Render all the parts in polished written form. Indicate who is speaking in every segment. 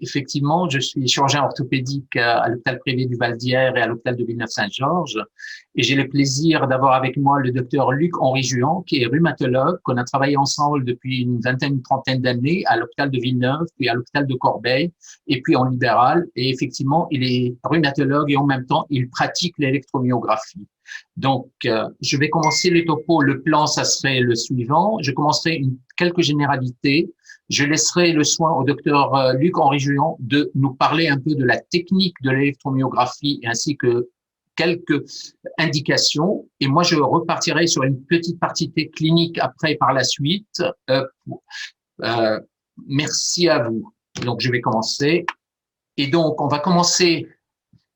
Speaker 1: effectivement, je suis chirurgien orthopédique à l'hôpital privé du Val-d'Hier et à l'hôpital de Villeneuve-Saint-Georges. Et j'ai le plaisir d'avoir avec moi le docteur Luc-Henri Juan, qui est rhumatologue, qu'on a travaillé ensemble depuis une vingtaine, une trentaine d'années à l'hôpital de Villeneuve, puis à l'hôpital de Corbeil, et puis en libéral. Et effectivement, il est rhumatologue et en même temps, il pratique l'électromyographie. Donc, je vais commencer les topos. Le plan, ça serait le suivant. Je commencerai quelques généralités. Je laisserai le soin au docteur Luc-Henri Juan de nous parler un peu de la technique de l'électromyographie ainsi que quelques indications. Et moi, je repartirai sur une petite partie clinique après par la suite. Merci à vous. Donc, je vais commencer. Et donc, on va commencer.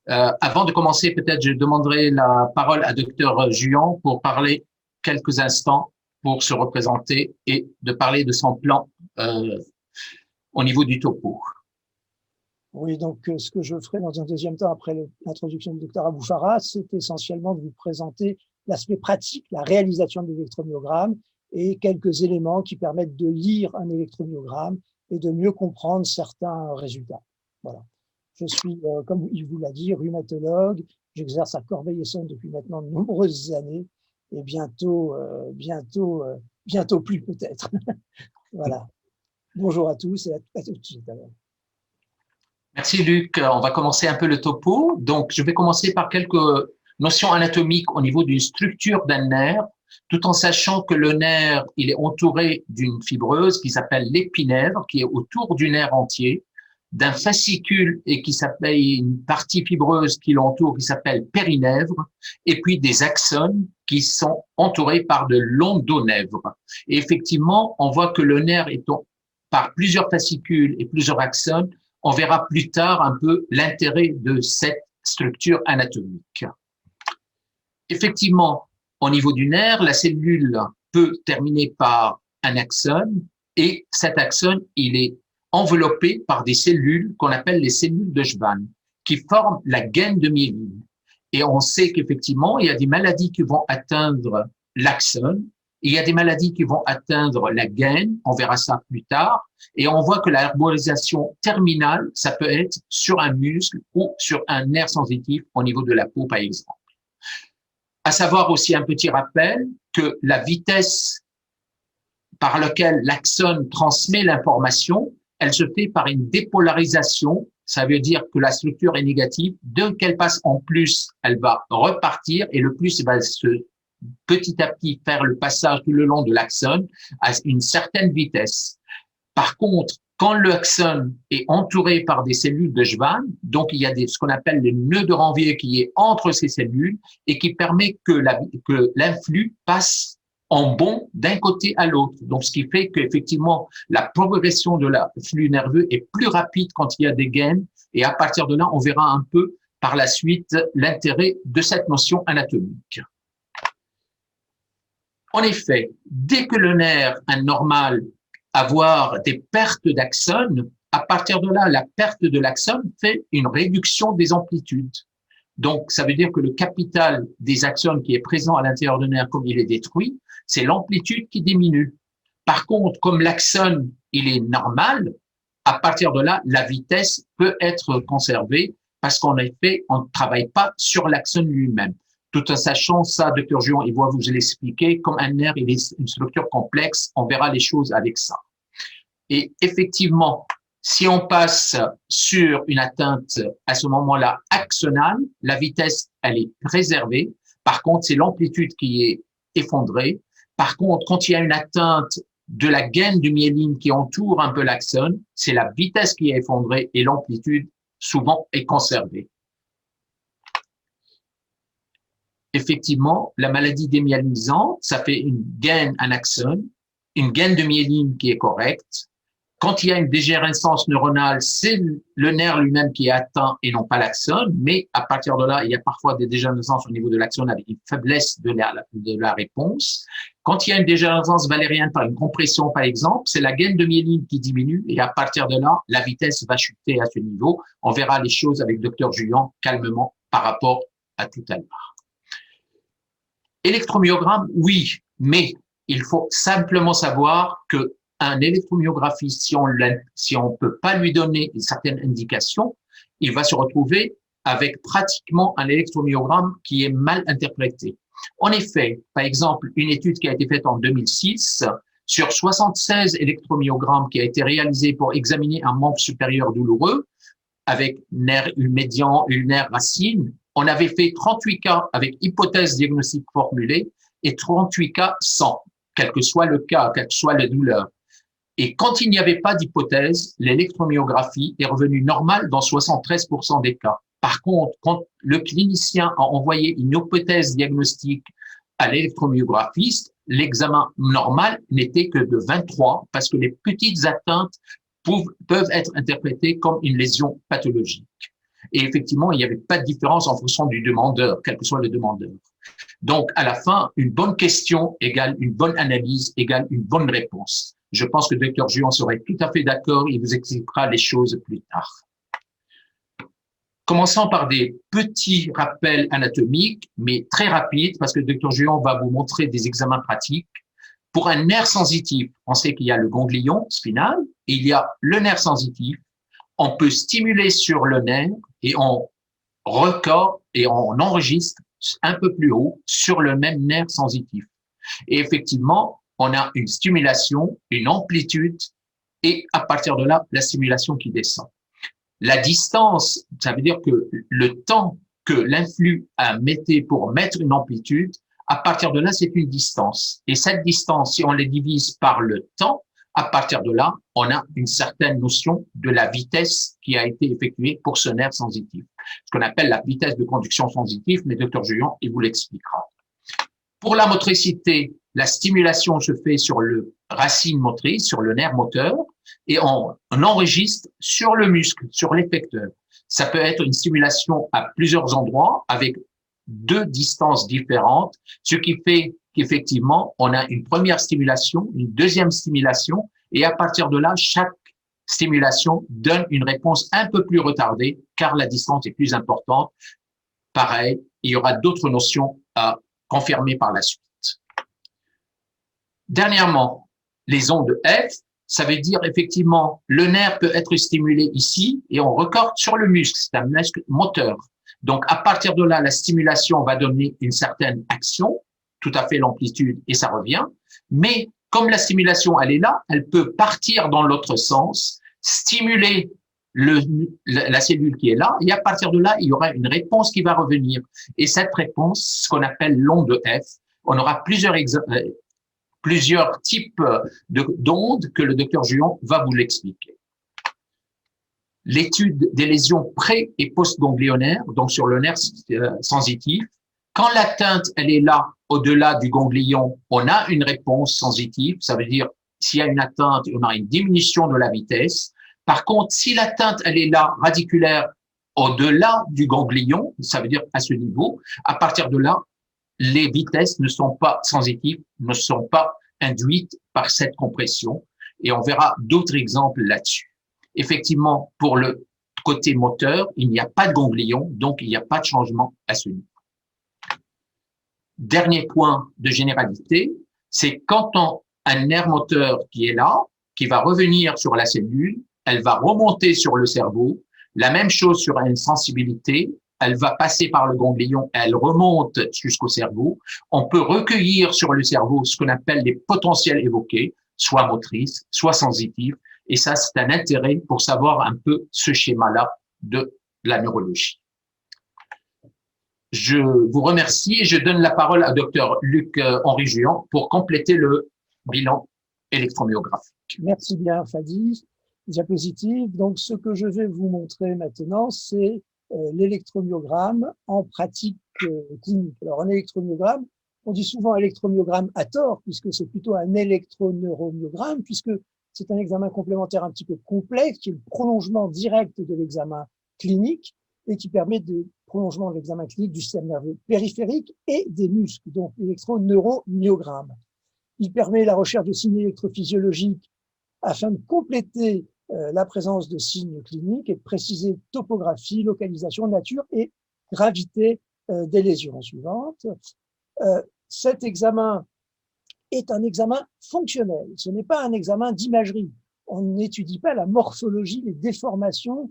Speaker 1: Avant de commencer, peut-être je demanderai la parole à docteur Juan pour parler quelques instants pour se représenter et de parler de son plan au niveau du topo.
Speaker 2: Oui, donc ce que je ferai dans un deuxième temps après l'introduction du docteur Abou Farah, c'est essentiellement de vous présenter l'aspect pratique, la réalisation de l'électromyogramme et quelques éléments qui permettent de lire un électromyogramme et de mieux comprendre certains résultats. Voilà. Je suis, comme il vous l'a dit, rhumatologue. J'exerce à Corbeil-Essonnes depuis maintenant de nombreuses années et bientôt plus peut-être. Voilà. Bonjour à tous et à tout de suite. Alors.
Speaker 1: Merci Luc. On va commencer un peu le topo. Donc, je vais commencer par quelques notions anatomiques au niveau d'une structure d'un nerf, tout en sachant que le nerf, il est entouré d'une fibreuse qui s'appelle l'épinèvre, qui est autour du nerf entier, d'un fascicule et qui s'appelle une partie fibreuse qui l'entoure, qui s'appelle périnèvre, et puis des axones qui sont entourés par de l'endonèvre. Et effectivement, on voit que le nerf est par plusieurs fascicules et plusieurs axones. On verra plus tard un peu l'intérêt de cette structure anatomique. Effectivement, au niveau du nerf, la cellule peut terminer par un axone et cet axone, il est enveloppé par des cellules qu'on appelle les cellules de Schwann qui forment la gaine de myéline. Et on sait qu'effectivement, il y a des maladies qui vont atteindre l'axone, il y a des maladies qui vont atteindre la gaine, on verra ça plus tard, et on voit que la herborisation terminale, ça peut être sur un muscle ou sur un nerf sensitif au niveau de la peau, par exemple. À savoir aussi un petit rappel que la vitesse par laquelle l'axone transmet l'information, elle se fait par une dépolarisation. Ça veut dire que la structure est négative. Dès qu'elle passe en plus, elle va repartir et le plus va petit à petit faire le passage tout le long de l'axone à une certaine vitesse. Par contre, quand l'axone est entouré par des cellules de Schwann, donc il y a ce qu'on appelle le nœud de Ranvier qui est entre ces cellules et qui permet que l'influx passe en bond d'un côté à l'autre. Donc, ce qui fait qu'effectivement, la progression de l'afflux nerveux est plus rapide quand il y a des gaines. Et à partir de là, on verra un peu par la suite l'intérêt de cette notion anatomique. En effet, dès que le nerf anormal avoir des pertes d'axone, à partir de là, la perte de l'axone fait une réduction des amplitudes. Donc, ça veut dire que le capital des axones qui est présent à l'intérieur du nerf, comme il est détruit, c'est l'amplitude qui diminue. Par contre, comme l'axone, il est normal, à partir de là, la vitesse peut être conservée parce qu'en effet, on ne travaille pas sur l'axone lui-même. Tout en sachant ça, docteur Juan, il va vous l'expliquer, comme un nerf, il est une structure complexe, on verra les choses avec ça. Et effectivement, si on passe sur une atteinte à ce moment-là axonale, la vitesse, elle est préservée. Par contre, c'est l'amplitude qui est effondrée. Par contre, quand il y a une atteinte de la gaine du myéline qui entoure un peu l'axone, c'est la vitesse qui est effondrée et l'amplitude souvent est conservée. Effectivement, la maladie démyélinisante, ça fait une gaine, un axone, une gaine de myéline qui est correcte. Quand il y a une dégénérescence neuronale, c'est le nerf lui-même qui est atteint et non pas l'axone, mais à partir de là, il y a parfois des dégénérescences au niveau de l'axone avec une faiblesse de la réponse. Quand il y a une dégénérescence valérienne par une compression, par exemple, c'est la gaine de myéline qui diminue et à partir de là, la vitesse va chuter à ce niveau. On verra les choses avec Dr Juan calmement par rapport à tout à l'heure. Électromyogramme, oui, mais il faut simplement savoir que un électromyographiste, si on peut pas lui donner une certaine indication, il va se retrouver avec pratiquement un électromyogramme qui est mal interprété. En effet, par exemple, une étude qui a été faite en 2006 sur 76 électromyogrammes qui a été réalisée pour examiner un membre supérieur douloureux avec nerf médian, ulnaire, racine, on avait fait 38 cas avec hypothèse diagnostique formulée et 38 cas sans, quel que soit le cas, quelle que soit la douleur. Et quand il n'y avait pas d'hypothèse, l'électromyographie est revenue normale dans 73% des cas. Par contre, quand le clinicien a envoyé une hypothèse diagnostique à l'électromyographiste, l'examen normal n'était que de 23 parce que les petites atteintes peuvent être interprétées comme une lésion pathologique. Et effectivement, il n'y avait pas de différence en fonction du demandeur, quel que soit le demandeur. Donc, à la fin, une bonne question égale une bonne analyse égale une bonne réponse. Je pense que le Dr Juan serait tout à fait d'accord, il vous expliquera les choses plus tard. Commençons par des petits rappels anatomiques, mais très rapides, parce que le Dr Juan va vous montrer des examens pratiques. Pour un nerf sensitif, on sait qu'il y a le ganglion spinal et il y a le nerf sensitif. On peut stimuler sur le nerf et on record et on enregistre un peu plus haut sur le même nerf sensitif. Et effectivement, on a une stimulation, une amplitude et à partir de là, la stimulation qui descend. La distance, ça veut dire que le temps que l'influx a metté pour mettre une amplitude, à partir de là, c'est une distance. Et cette distance, si on les divise par le temps, à partir de là, on a une certaine notion de la vitesse qui a été effectuée pour ce nerf sensitif. Ce qu'on appelle la vitesse de conduction sensitive, mais Dr Juan, il vous l'expliquera. Pour la motricité, la stimulation se fait sur le racine motrice, sur le nerf moteur, et on enregistre sur le muscle, sur l'effecteur. Ça peut être une stimulation à plusieurs endroits avec deux distances différentes, ce qui fait qu'effectivement, on a une première stimulation, une deuxième stimulation, et à partir de là, chaque stimulation donne une réponse un peu plus retardée, car la distance est plus importante. Pareil, il y aura d'autres notions à confirmer par la suite. Dernièrement, les ondes F, ça veut dire effectivement, le nerf peut être stimulé ici et on recorde sur le muscle, c'est un muscle moteur. Donc, à partir de là, la stimulation va donner une certaine action, tout à fait l'amplitude et ça revient. Mais comme la stimulation, elle est là, elle peut partir dans l'autre sens, stimuler la cellule qui est là et à partir de là, il y aura une réponse qui va revenir. Et cette réponse, ce qu'on appelle l'onde F, on aura plusieurs types d'ondes que le Dr Juan va vous l'expliquer. L'étude des lésions pré- et post-ganglionnaires, donc sur le nerf sensitif. Quand l'atteinte, elle est là, au-delà du ganglion, on a une réponse sensitive. Ça veut dire, s'il y a une atteinte, on a une diminution de la vitesse. Par contre, si l'atteinte, elle est là, radiculaire, au-delà du ganglion, ça veut dire à ce niveau, à partir de là, les vitesses ne sont pas sensitives, ne sont pas induites par cette compression. Et on verra d'autres exemples là-dessus. Effectivement, pour le côté moteur, il n'y a pas de ganglion, donc il n'y a pas de changement à ce niveau. Dernier point de généralité, c'est quand on a un nerf moteur qui est là, qui va revenir sur la cellule, elle va remonter sur le cerveau, la même chose sur une sensibilité, elle va passer par le ganglion, elle remonte jusqu'au cerveau. On peut recueillir sur le cerveau ce qu'on appelle les potentiels évoqués, soit motrices, soit sensitifs, et ça, c'est un intérêt pour savoir un peu ce schéma-là de la neurologie. Je vous remercie et je donne la parole à Dr Luc-Henri Juan pour compléter le bilan électromyographique.
Speaker 2: Merci bien, Fadi. Diapositive. Donc, ce que je vais vous montrer maintenant, c'est l'électromyogramme en pratique clinique. Alors, un électromyogramme, on dit souvent électromyogramme à tort, puisque c'est plutôt un électroneuromyogramme, puisque c'est un examen complémentaire un petit peu complexe, qui est le prolongement direct de l'examen clinique et qui permet de prolongement de l'examen clinique du système nerveux périphérique et des muscles, donc l'électroneuromyogramme. Il permet la recherche de signes électrophysiologiques afin de compléter la présence de signes cliniques et de préciser topographie, localisation, nature et gravité des lésions suivantes. Cet examen est un examen fonctionnel. Ce n'est pas un examen d'imagerie. On n'étudie pas la morphologie, les déformations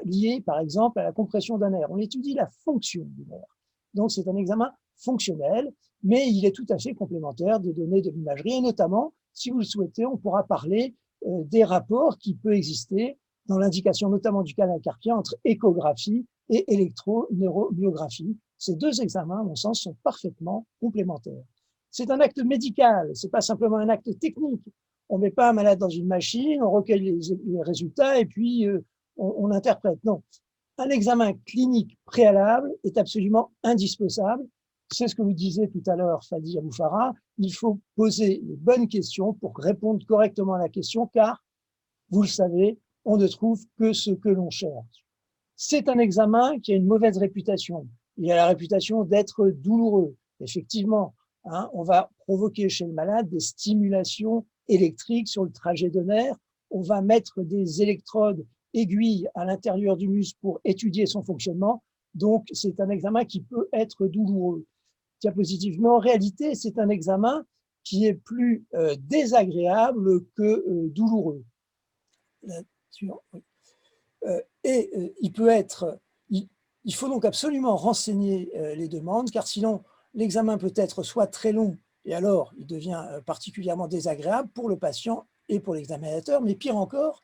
Speaker 2: liées, par exemple, à la compression d'un nerf. On étudie la fonction du nerf. Donc, c'est un examen fonctionnel, mais il est tout à fait complémentaire des données de l'imagerie. Et notamment, si vous le souhaitez, on pourra parler des rapports qui peuvent exister dans l'indication notamment du canal carpien entre échographie et électroneurommyographie. Ces deux examens, à mon sens, sont parfaitement complémentaires. C'est un acte médical, ce n'est pas simplement un acte technique. On ne met pas un malade dans une machine, on recueille les résultats et puis on interprète. Non, un examen clinique préalable est absolument indispensable. C'est ce que vous disiez tout à l'heure, Fadi Aboufara. Il faut poser les bonnes questions pour répondre correctement à la question, car, vous le savez, on ne trouve que ce que l'on cherche. C'est un examen qui a une mauvaise réputation. Il a la réputation d'être douloureux. Effectivement, on va provoquer chez le malade des stimulations électriques sur le trajet de nerf. On va mettre des électrodes aiguilles à l'intérieur du muscle pour étudier son fonctionnement. Donc, c'est un examen qui peut être douloureux. Diapositive. Mais en réalité, c'est un examen qui est plus désagréable que douloureux. Il peut être, il faut donc absolument renseigner les demandes, car sinon l'examen peut être soit très long, et alors il devient particulièrement désagréable pour le patient et pour l'examinateur, mais pire encore,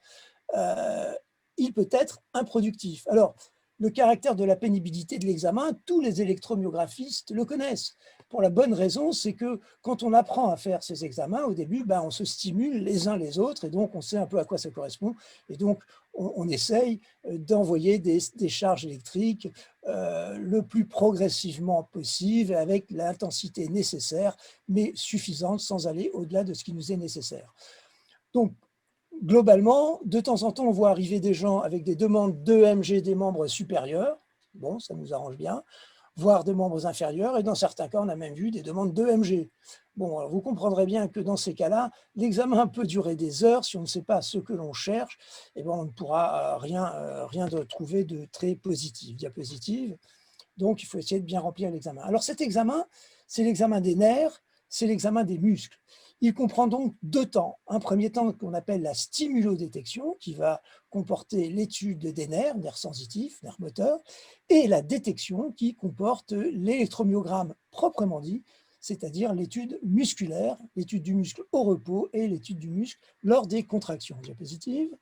Speaker 2: il peut être improductif. Alors, le caractère de la pénibilité de l'examen, tous les électromyographistes le connaissent. Pour la bonne raison, c'est que quand on apprend à faire ces examens, au début, on se stimule les uns les autres, et donc on sait un peu à quoi ça correspond, et donc on essaye d'envoyer des charges électriques le plus progressivement possible, avec l'intensité nécessaire, mais suffisante, sans aller au-delà de ce qui nous est nécessaire. Donc, globalement, de temps en temps, on voit arriver des gens avec des demandes d'EMG des membres supérieurs. Bon, ça nous arrange bien. Voire des membres inférieurs. Et dans certains cas, on a même vu des demandes d'EMG. Bon, alors vous comprendrez bien que dans ces cas-là, l'examen peut durer des heures. Si on ne sait pas ce que l'on cherche, eh bien, on ne pourra rien de trouver de très positif. Diapositive. Donc, il faut essayer de bien remplir l'examen. Alors, cet examen, c'est l'examen des nerfs, c'est l'examen des muscles. Il comprend donc deux temps. Un premier temps qu'on appelle la stimulodétection, qui va comporter l'étude des nerfs sensitifs, nerfs moteurs, et la détection, qui comporte l'électromyogramme proprement dit, c'est-à-dire l'étude musculaire, l'étude du muscle au repos et l'étude du muscle lors des contractions. Diapositive.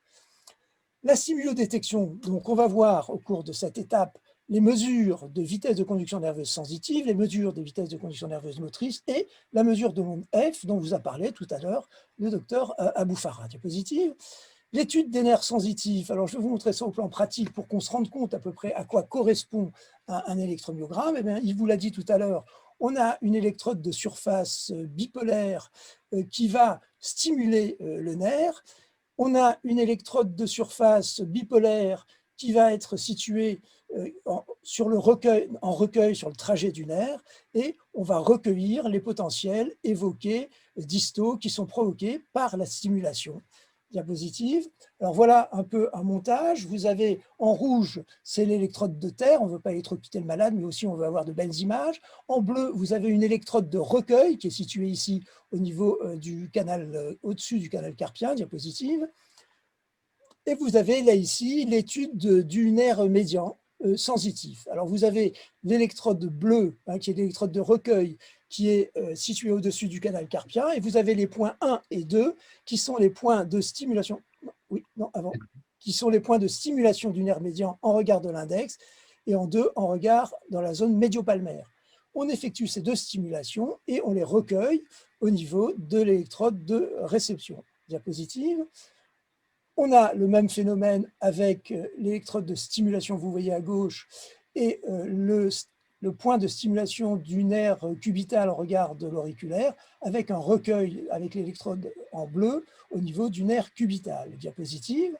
Speaker 2: La stimulodétection, donc on va voir au cours de cette étape les mesures de vitesse de conduction nerveuse sensitive, les mesures des vitesses de conduction nerveuse motrice et la mesure de l'onde F dont vous a parlé tout à l'heure le docteur Aboufara. Diapositive. L'étude des nerfs sensitifs, alors je vais vous montrer ça au plan pratique pour qu'on se rende compte à peu près à quoi correspond un électromyogramme. Eh bien, il vous l'a dit tout à l'heure, on a une électrode de surface bipolaire qui va stimuler le nerf. On a une électrode de surface bipolaire qui va être située sur le recueil, en recueil sur le trajet du nerf, et on va recueillir les potentiels évoqués distaux qui sont provoqués par la stimulation. Diapositive. Alors voilà un peu un montage. Vous avez en rouge, c'est l'électrode de terre. On ne veut pas électrocuter le malade, mais aussi on veut avoir de belles images. En bleu, vous avez une électrode de recueil qui est située ici au niveau du canal, au-dessus du canal carpien. Diapositive. Et vous avez là ici l'étude du nerf médian sensitif. Alors vous avez l'électrode bleue, qui est l'électrode de recueil, qui est située au-dessus du canal carpien, et vous avez les points 1 et 2, qui sont les points de stimulation, qui sont les points de stimulation du nerf médian en regard de l'index, et en 2 en regard dans la zone médiopalmaire. On effectue ces deux stimulations et on les recueille au niveau de l'électrode de réception. Diapositive. On a le même phénomène avec l'électrode de stimulation, vous voyez à gauche, et le point de stimulation du nerf cubital en regard de l'auriculaire, avec un recueil avec l'électrode en bleu au niveau du nerf cubital. Diapositive.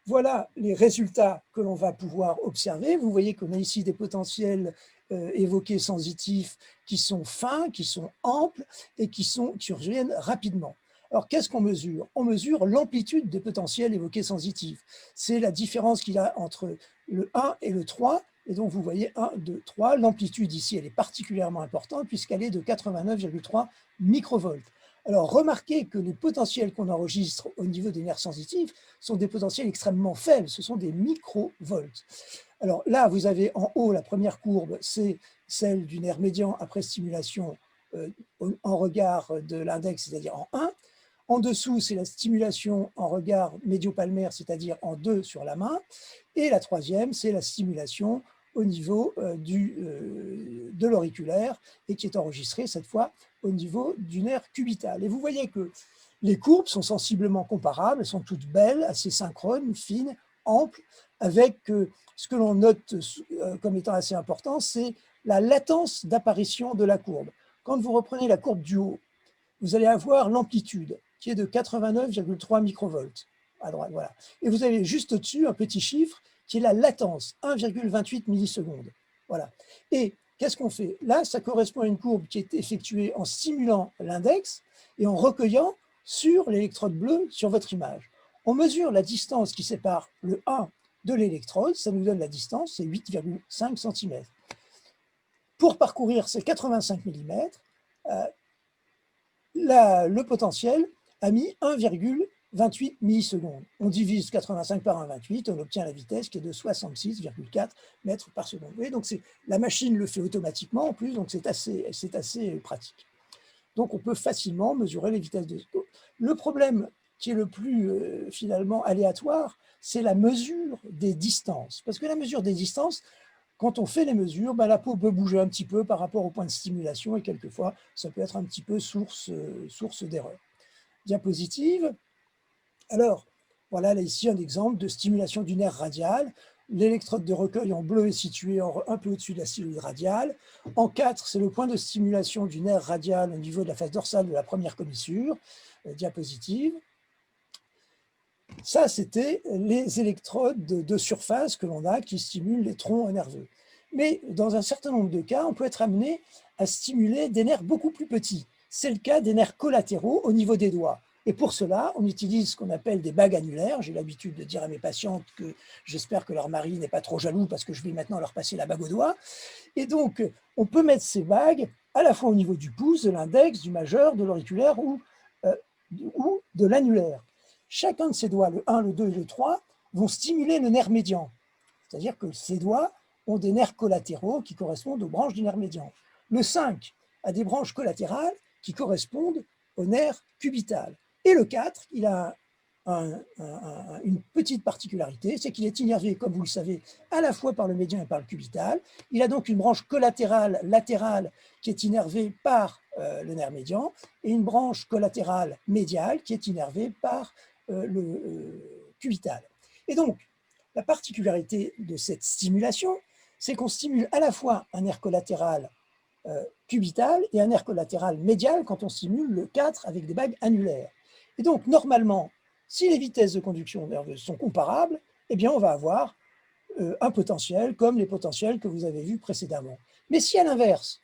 Speaker 2: Voilà les résultats que l'on va pouvoir observer. Vous voyez qu'on a ici des potentiels évoqués sensitifs qui sont fins, qui sont amples et qui reviennent rapidement. Alors, qu'est-ce qu'on mesure? On mesure l'amplitude des potentiels évoqués sensitifs. C'est la différence qu'il y a entre le 1 et le 3. Et donc, vous voyez 1, 2, 3. L'amplitude ici, elle est particulièrement importante puisqu'elle est de 89,3 microvolts. Alors, remarquez que les potentiels qu'on enregistre au niveau des nerfs sensitifs sont des potentiels extrêmement faibles, ce sont des microvolts. Alors là, vous avez en haut, la première courbe, c'est celle du nerf médian après stimulation en regard de l'index, c'est-à-dire en 1. En dessous, c'est la stimulation en regard médio-palmaire, c'est-à-dire en 2 sur la main. Et la troisième, c'est la stimulation au niveau de l'auriculaire et qui est enregistrée cette fois au niveau du nerf cubital. Et vous voyez que les courbes sont sensiblement comparables, elles sont toutes belles, assez synchrones, fines, amples, avec ce que l'on note comme étant assez important, c'est la latence d'apparition de la courbe. Quand vous reprenez la courbe du haut, vous allez avoir l'amplitude qui est de 89,3 microvolts à droite, voilà. Et vous avez juste au-dessus un petit chiffre qui est la latence, 1,28 millisecondes. Voilà. Et qu'est-ce qu'on fait? Là, ça correspond à une courbe qui est effectuée en stimulant l'index et en recueillant sur l'électrode bleue sur votre image. On mesure la distance qui sépare le 1 de l'électrode, ça nous donne la distance, c'est 8,5 cm. Pour parcourir ces 85 mm, le potentiel a mis 1,28 millisecondes. On divise 85 par 1,28, on obtient la vitesse qui est de 66,4 mètres par seconde. Vous voyez, donc la machine le fait automatiquement en plus, donc c'est assez pratique. Donc on peut facilement mesurer les vitesses de... Le problème qui est le plus finalement aléatoire, c'est la mesure des distances. Parce que la mesure des distances, quand on fait les mesures, la peau peut bouger un petit peu par rapport au point de stimulation et quelquefois, ça peut être un petit peu source d'erreur. Diapositive. Alors, voilà là ici un exemple de stimulation du nerf radial. L'électrode de recueil en bleu est située un peu au-dessus de la cellule radiale. En 4, c'est le point de stimulation du nerf radial au niveau de la face dorsale de la première commissure. Diapositive. Ça, c'était les électrodes de surface que l'on a qui stimulent les troncs nerveux. Mais dans un certain nombre de cas, on peut être amené à stimuler des nerfs beaucoup plus petits. C'est le cas des nerfs collatéraux au niveau des doigts. Et pour cela, on utilise ce qu'on appelle des bagues annulaires. J'ai l'habitude de dire à mes patientes que j'espère que leur mari n'est pas trop jaloux parce que je vais maintenant leur passer la bague au doigt. Et donc, on peut mettre ces bagues à la fois au niveau du pouce, de l'index, du majeur, de l'auriculaire ou de l'annulaire. Chacun de ces doigts, le 1, le 2 et le 3, vont stimuler le nerf médian. C'est-à-dire que ces doigts ont des nerfs collatéraux qui correspondent aux branches du nerf médian. Le 5 a des branches collatérales qui correspondent au nerf cubital. Et le 4, il a une petite particularité, c'est qu'il est innervé, comme vous le savez, à la fois par le médian et par le cubital. Il a donc une branche collatérale latérale qui est innervée par le nerf médian et une branche collatérale médiale qui est innervée par le cubital. Et donc, la particularité de cette stimulation, c'est qu'on stimule à la fois un nerf collatéral cubital et un nerf collatéral médial quand on stimule le 4 avec des bagues annulaires. Et donc, normalement, si les vitesses de conduction nerveuse sont comparables, eh bien, on va avoir un potentiel comme les potentiels que vous avez vus précédemment. Mais si, à l'inverse,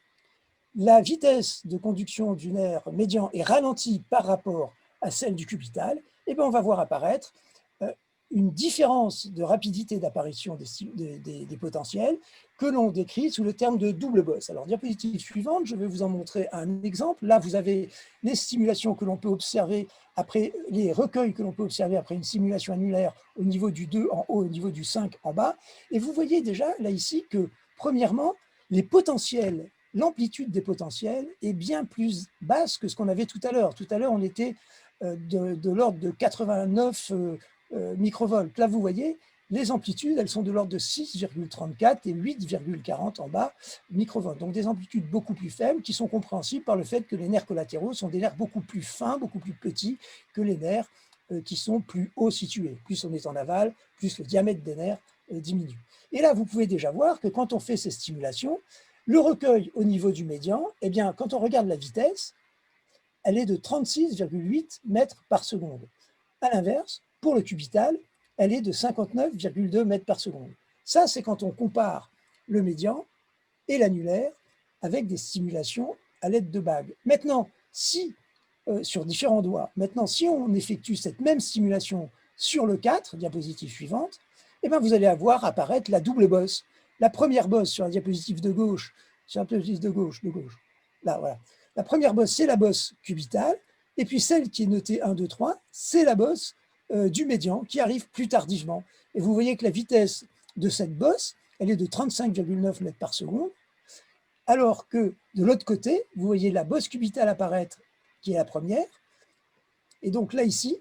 Speaker 2: la vitesse de conduction du nerf médian est ralentie par rapport à celle du cubital, eh bien, on va voir apparaître une différence de rapidité d'apparition des potentiels que l'on décrit sous le terme de double bosse. Alors, diapositive suivante, je vais vous en montrer un exemple. Là, vous avez les stimulations que l'on peut observer après, les recueils que l'on peut observer après une simulation annulaire au niveau du 2 en haut, au niveau du 5 en bas. Et vous voyez déjà, là, ici, que, premièrement, les potentiels, l'amplitude des potentiels est bien plus basse que ce qu'on avait tout à l'heure. Tout à l'heure, on était de l'ordre de 89 microvolts. Là, vous voyez, les amplitudes, elles sont de l'ordre de 6,34 et 8,40 en bas microvolts. Donc des amplitudes beaucoup plus faibles qui sont compréhensibles par le fait que les nerfs collatéraux sont des nerfs beaucoup plus fins, beaucoup plus petits que les nerfs qui sont plus haut situés. Plus on est en aval, plus le diamètre des nerfs diminue. Et là, vous pouvez déjà voir que quand on fait ces stimulations, le recueil au niveau du médian, eh bien, quand on regarde la vitesse, elle est de 36,8 mètres par seconde. À l'inverse, pour le cubital, elle est de 59,2 mètres par seconde. Ça, c'est quand on compare le médian et l'annulaire avec des stimulations à l'aide de bagues. Maintenant, si, sur différents doigts, maintenant, si on effectue cette même stimulation sur le 4, diapositive suivante, eh bien, vous allez avoir apparaître la double bosse. La première bosse sur la diapositive de gauche, là, voilà. La première bosse, c'est la bosse cubitale, Et puis celle qui est notée 1, 2, 3, c'est la bosse du médian qui arrive plus tardivement. Et vous voyez que la vitesse de cette bosse, elle est de 35,9 mètres par seconde, alors que de l'autre côté, vous voyez la bosse cubitale apparaître, qui est la première. Et donc là, ici,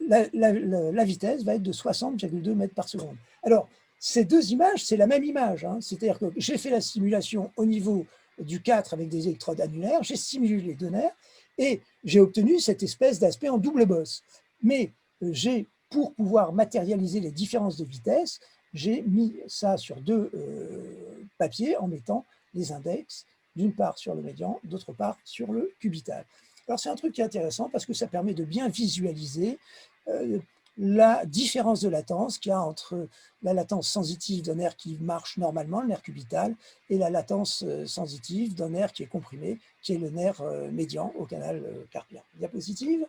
Speaker 2: la vitesse va être de 60,2 mètres par seconde. Alors, ces deux images, c'est la même image. Hein. C'est-à-dire que j'ai fait la simulation au niveau du 4 avec des électrodes annulaires, j'ai simulé les deux nerfs et j'ai obtenu cette espèce d'aspect en double bosse. Mais pour pouvoir matérialiser les différences de vitesse, j'ai mis ça sur deux papiers en mettant les index, d'une part sur le médian, d'autre part sur le cubital. Alors c'est un truc qui est intéressant parce que ça permet de bien visualiser la différence de latence qu'il y a entre la latence sensitive d'un nerf qui marche normalement, le nerf cubital, et la latence sensitive d'un nerf qui est comprimé, qui est le nerf médian au canal carpien. Diapositive.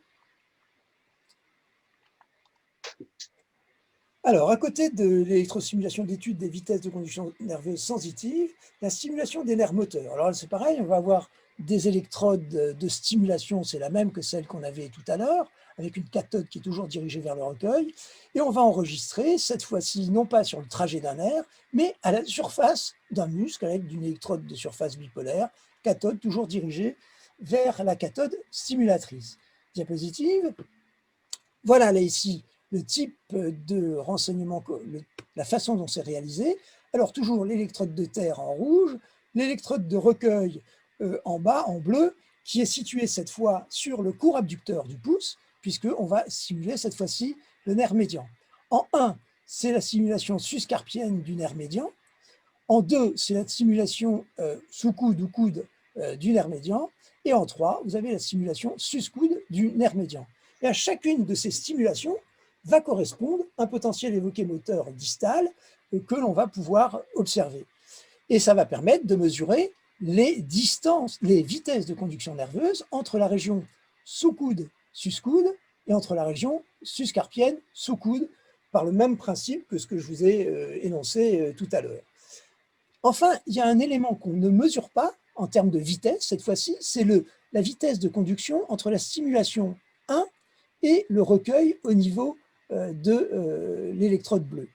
Speaker 2: Alors, à côté de l'électrosimulation d'études des vitesses de conduction nerveuse sensitive, la stimulation des nerfs moteurs. Alors, c'est pareil, on va avoir des électrodes de stimulation, c'est la même que celle qu'on avait tout à l'heure, avec une cathode qui est toujours dirigée vers le recueil, et on va enregistrer, cette fois-ci, non pas sur le trajet d'un nerf, mais à la surface d'un muscle, avec une électrode de surface bipolaire, cathode toujours dirigée vers la cathode stimulatrice. Diapositive. Voilà, là, ici, le type de renseignement, la façon dont c'est réalisé. Alors, toujours l'électrode de terre en rouge, l'électrode de recueil en bas, en bleu, qui est située cette fois sur le court abducteur du pouce, puisqu'on va simuler cette fois-ci le nerf médian. En 1, c'est la simulation suscarpienne du nerf médian. En 2, c'est la simulation sous-coude ou coude du nerf médian. Et en 3, vous avez la simulation sus-coude du nerf médian. Et à chacune de ces stimulations va correspondre un potentiel évoqué moteur distal que l'on va pouvoir observer. Et ça va permettre de mesurer les distances, les vitesses de conduction nerveuse entre la région sous-coude, sus-coude, et entre la région suscarpienne, sous-coude, par le même principe que ce que je vous ai énoncé tout à l'heure. Enfin, il y a un élément qu'on ne mesure pas en termes de vitesse, cette fois-ci, c'est la vitesse de conduction entre la stimulation 1 et le recueil au niveau de l'électrode bleue.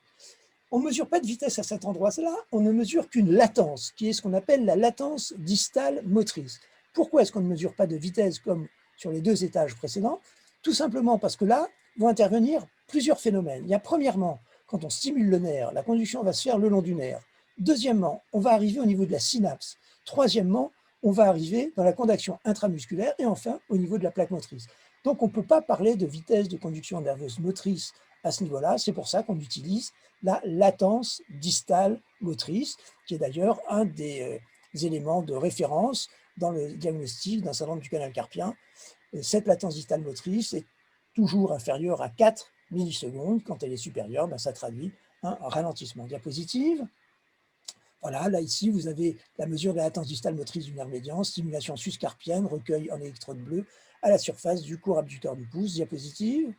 Speaker 2: On ne mesure pas de vitesse à cet endroit-là, on ne mesure qu'une latence, qui est ce qu'on appelle la latence distale motrice. Pourquoi est-ce qu'on ne mesure pas de vitesse comme sur les deux étages précédents? Tout simplement parce que là vont intervenir plusieurs phénomènes. Il y a premièrement, quand on stimule le nerf, la conduction va se faire le long du nerf. Deuxièmement, on va arriver au niveau de la synapse. Troisièmement, on va arriver dans la conduction intramusculaire et enfin au niveau de la plaque motrice. Donc on ne peut pas parler de vitesse de conduction nerveuse motrice à ce niveau-là. C'est pour ça qu'on utilise la latence distale motrice, qui est d'ailleurs un des éléments de référence dans le diagnostic d'un syndrome du canal carpien. Cette latence distale motrice est toujours inférieure à 4 millisecondes. Quand elle est supérieure, ça traduit un ralentissement. Diapositive. Voilà, là ici, vous avez la mesure de la latence distale motrice du nerf médian, stimulation suscarpienne, recueil en électrode bleue à la surface du court abducteur du pouce. Diapositive.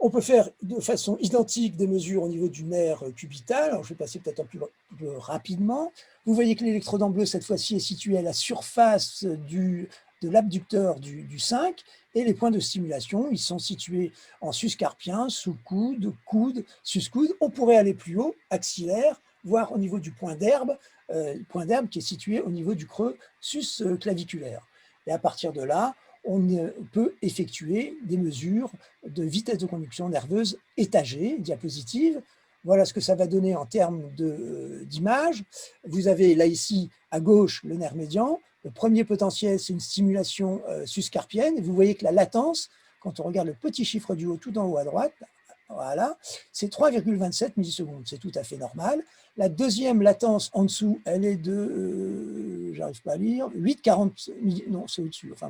Speaker 2: On peut faire de façon identique des mesures au niveau du nerf cubital. Alors, je vais passer peut-être un peu plus rapidement. Vous voyez que l'électrode en bleu, cette fois-ci, est située à la surface de l'abducteur du 5 et les points de stimulation, ils sont situés en suscarpien, sous-coude, coude, sus-coude. On pourrait aller plus haut, axillaire, voire au niveau du point d'herbe qui est situé au niveau du creux sus-claviculaire. Et à partir de là, on peut effectuer des mesures de vitesse de conduction nerveuse étagée. Diapositive. Voilà ce que ça va donner en termes d'image. Vous avez là ici à gauche le nerf médian. Le premier potentiel, c'est une stimulation suscarpienne. Et vous voyez que la latence, quand on regarde le petit chiffre du haut tout en haut à droite, voilà, c'est 3,27 millisecondes. C'est tout à fait normal. La deuxième latence en dessous, elle est de, j'arrive pas à lire, 8,40, non, c'est au-dessus, enfin,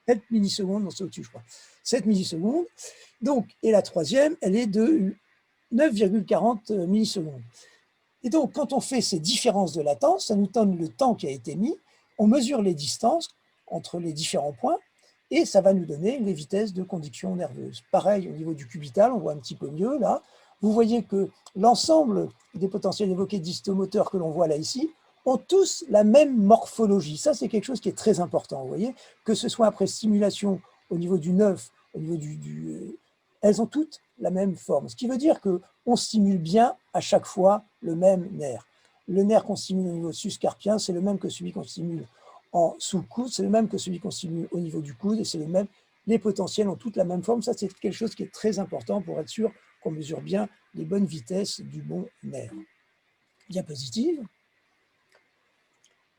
Speaker 2: 7 millisecondes, non, c'est au-dessus, je crois. 7 millisecondes. Donc, et la troisième, elle est de 9,40 millisecondes. Et donc, quand on fait ces différences de latence, ça nous donne le temps qui a été mis, on mesure les distances entre les différents points, et ça va nous donner les vitesses de conduction nerveuse. Pareil, au niveau du cubital, on voit un petit peu mieux, là. Vous voyez que l'ensemble des potentiels évoqués distomoteurs que l'on voit là ici ont tous la même morphologie. Ça, c'est quelque chose qui est très important, vous voyez, que ce soit après stimulation au niveau du nerf, au niveau elles ont toutes la même forme. Ce qui veut dire qu'on stimule bien à chaque fois le même nerf. Le nerf qu'on stimule au niveau suscarpien, c'est le même que celui qu'on stimule sous le coude, c'est le même que celui qu'on stimule au niveau du coude, et c'est le même. Les potentiels ont toutes la même forme. Ça, c'est quelque chose qui est très important pour être sûr qu'on mesure bien les bonnes vitesses du bon nerf. Diapositive.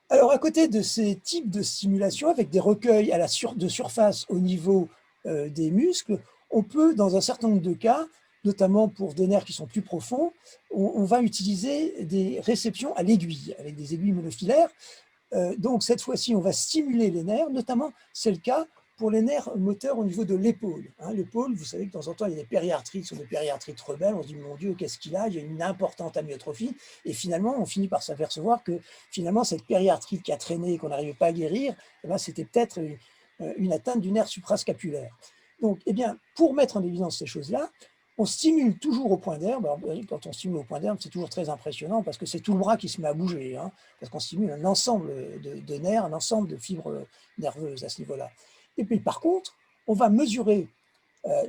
Speaker 2: Alors, à côté de ces types de stimulation, avec des recueils de surface au niveau des muscles, on peut, dans un certain nombre de cas, notamment pour des nerfs qui sont plus profonds, on va utiliser des réceptions à l'aiguille, avec des aiguilles monofilaires. Donc, cette fois-ci, on va stimuler les nerfs, notamment, c'est le cas pour les nerfs moteurs au niveau de l'épaule. L'épaule, vous savez que de temps en temps, il y a des périarthrites, sont des périarthrites rebelles. On se dit, mon Dieu, qu'est-ce qu'il a? Il y a une importante amyotrophie. Et finalement, on finit par s'apercevoir que finalement, cette périarthrite qui a traîné et qu'on n'arrivait pas à guérir, eh bien, c'était peut-être une atteinte du nerf suprascapulaire. Donc, eh bien, pour mettre en évidence ces choses-là, on stimule toujours au point d'herbe. Quand on stimule au point d'herbe, c'est toujours très impressionnant parce que c'est tout le bras qui se met à bouger, parce qu'on stimule un ensemble de nerfs, un ensemble de fibres nerveuses à ce niveau-là. Et puis, par contre, on va mesurer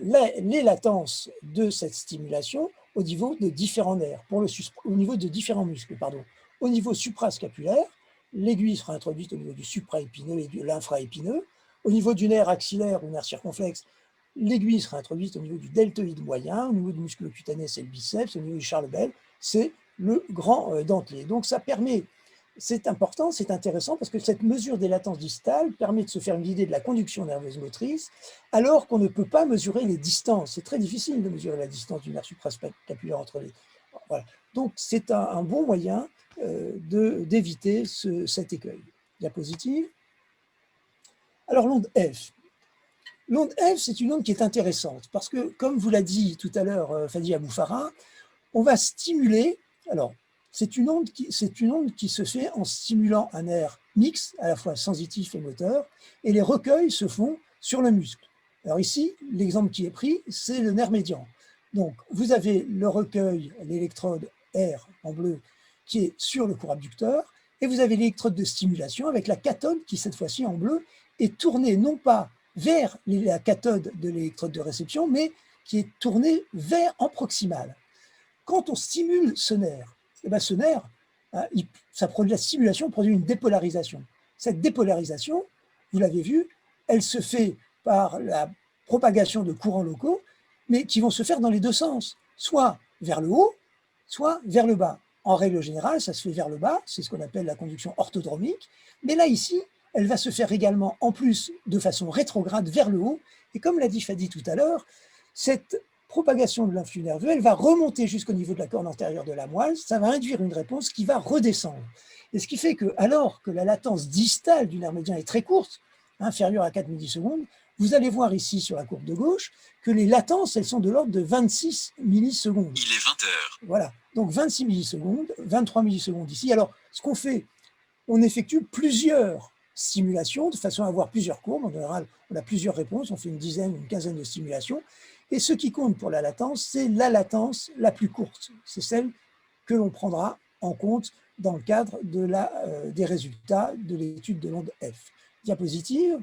Speaker 2: les latences de cette stimulation au niveau de différents nerfs, au niveau de différents muscles. Pardon. Au niveau suprascapulaire, l'aiguille sera introduite au niveau du supraépineux et de l'infraépineux. Au niveau du nerf axillaire ou nerf circonflexe, l'aiguille sera introduite au niveau du deltoïde moyen. Au niveau du muscle cutané, c'est le biceps. Au niveau du Charles-Bell, c'est le grand dentelé. Donc, ça permet. C'est important, c'est intéressant parce que cette mesure des latences distales permet de se faire une idée de la conduction nerveuse motrice, alors qu'on ne peut pas mesurer les distances. C'est très difficile de mesurer la distance du nerf suprascapulaire entre les. Voilà. Donc, c'est un bon moyen d'éviter cet écueil. Diapositive. Alors, l'onde F. L'onde F, c'est une onde qui est intéressante parce que, comme vous l'a dit tout à l'heure Fadi Abou Farah, on va stimuler. Alors, c'est une onde qui se fait en stimulant un nerf mixte, à la fois sensitif et moteur, et les recueils se font sur le muscle. Alors ici, l'exemple qui est pris, c'est le nerf médian. Donc, vous avez le recueil, l'électrode R en bleu, qui est sur le courant abducteur, et vous avez l'électrode de stimulation avec la cathode qui, cette fois-ci en bleu, est tournée non pas vers la cathode de l'électrode de réception, mais qui est tournée en proximal. Quand on stimule ce nerf, eh bien ce nerf, la stimulation produit une dépolarisation. Cette dépolarisation, vous l'avez vu, elle se fait par la propagation de courants locaux, mais qui vont se faire dans les deux sens, soit vers le haut, soit vers le bas. En règle générale, ça se fait vers le bas, c'est ce qu'on appelle la conduction orthodromique, mais là, ici, elle va se faire également, en plus, de façon rétrograde vers le haut, et comme l'a dit Fadi tout à l'heure, cette propagation de l'influx nerveux, elle va remonter jusqu'au niveau de la corne antérieure de la moelle, ça va induire une réponse qui va redescendre. Et ce qui fait que, alors que la latence distale du nerf médian est très courte, inférieure à 4 millisecondes, vous allez voir ici sur la courbe de gauche que les latences, elles sont de l'ordre de 26 millisecondes.
Speaker 3: Il est 20 heures.
Speaker 2: Voilà, donc 26 millisecondes, 23 millisecondes ici. Alors, ce qu'on fait, on effectue plusieurs stimulations de façon à avoir plusieurs courbes. En général, on a plusieurs réponses, on fait une dizaine, une quinzaine de stimulations. Et ce qui compte pour la latence, c'est la latence la plus courte. C'est celle que l'on prendra en compte dans le cadre des résultats de l'étude de l'onde F. Diapositive.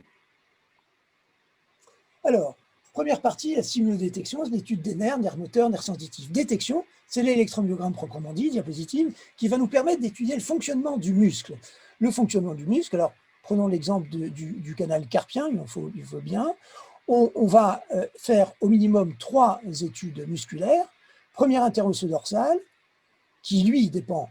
Speaker 2: Alors, première partie, la stimulodétection, l'étude des nerfs moteurs, nerfs sensitifs. Détection, c'est l'électromyogramme proprement dit, diapositive, qui va nous permettre d'étudier le fonctionnement du muscle. Le fonctionnement du muscle, alors prenons l'exemple du canal carpien, il faut bien. On va faire au minimum 3 études musculaires. Première interosso-dorsale, qui lui dépend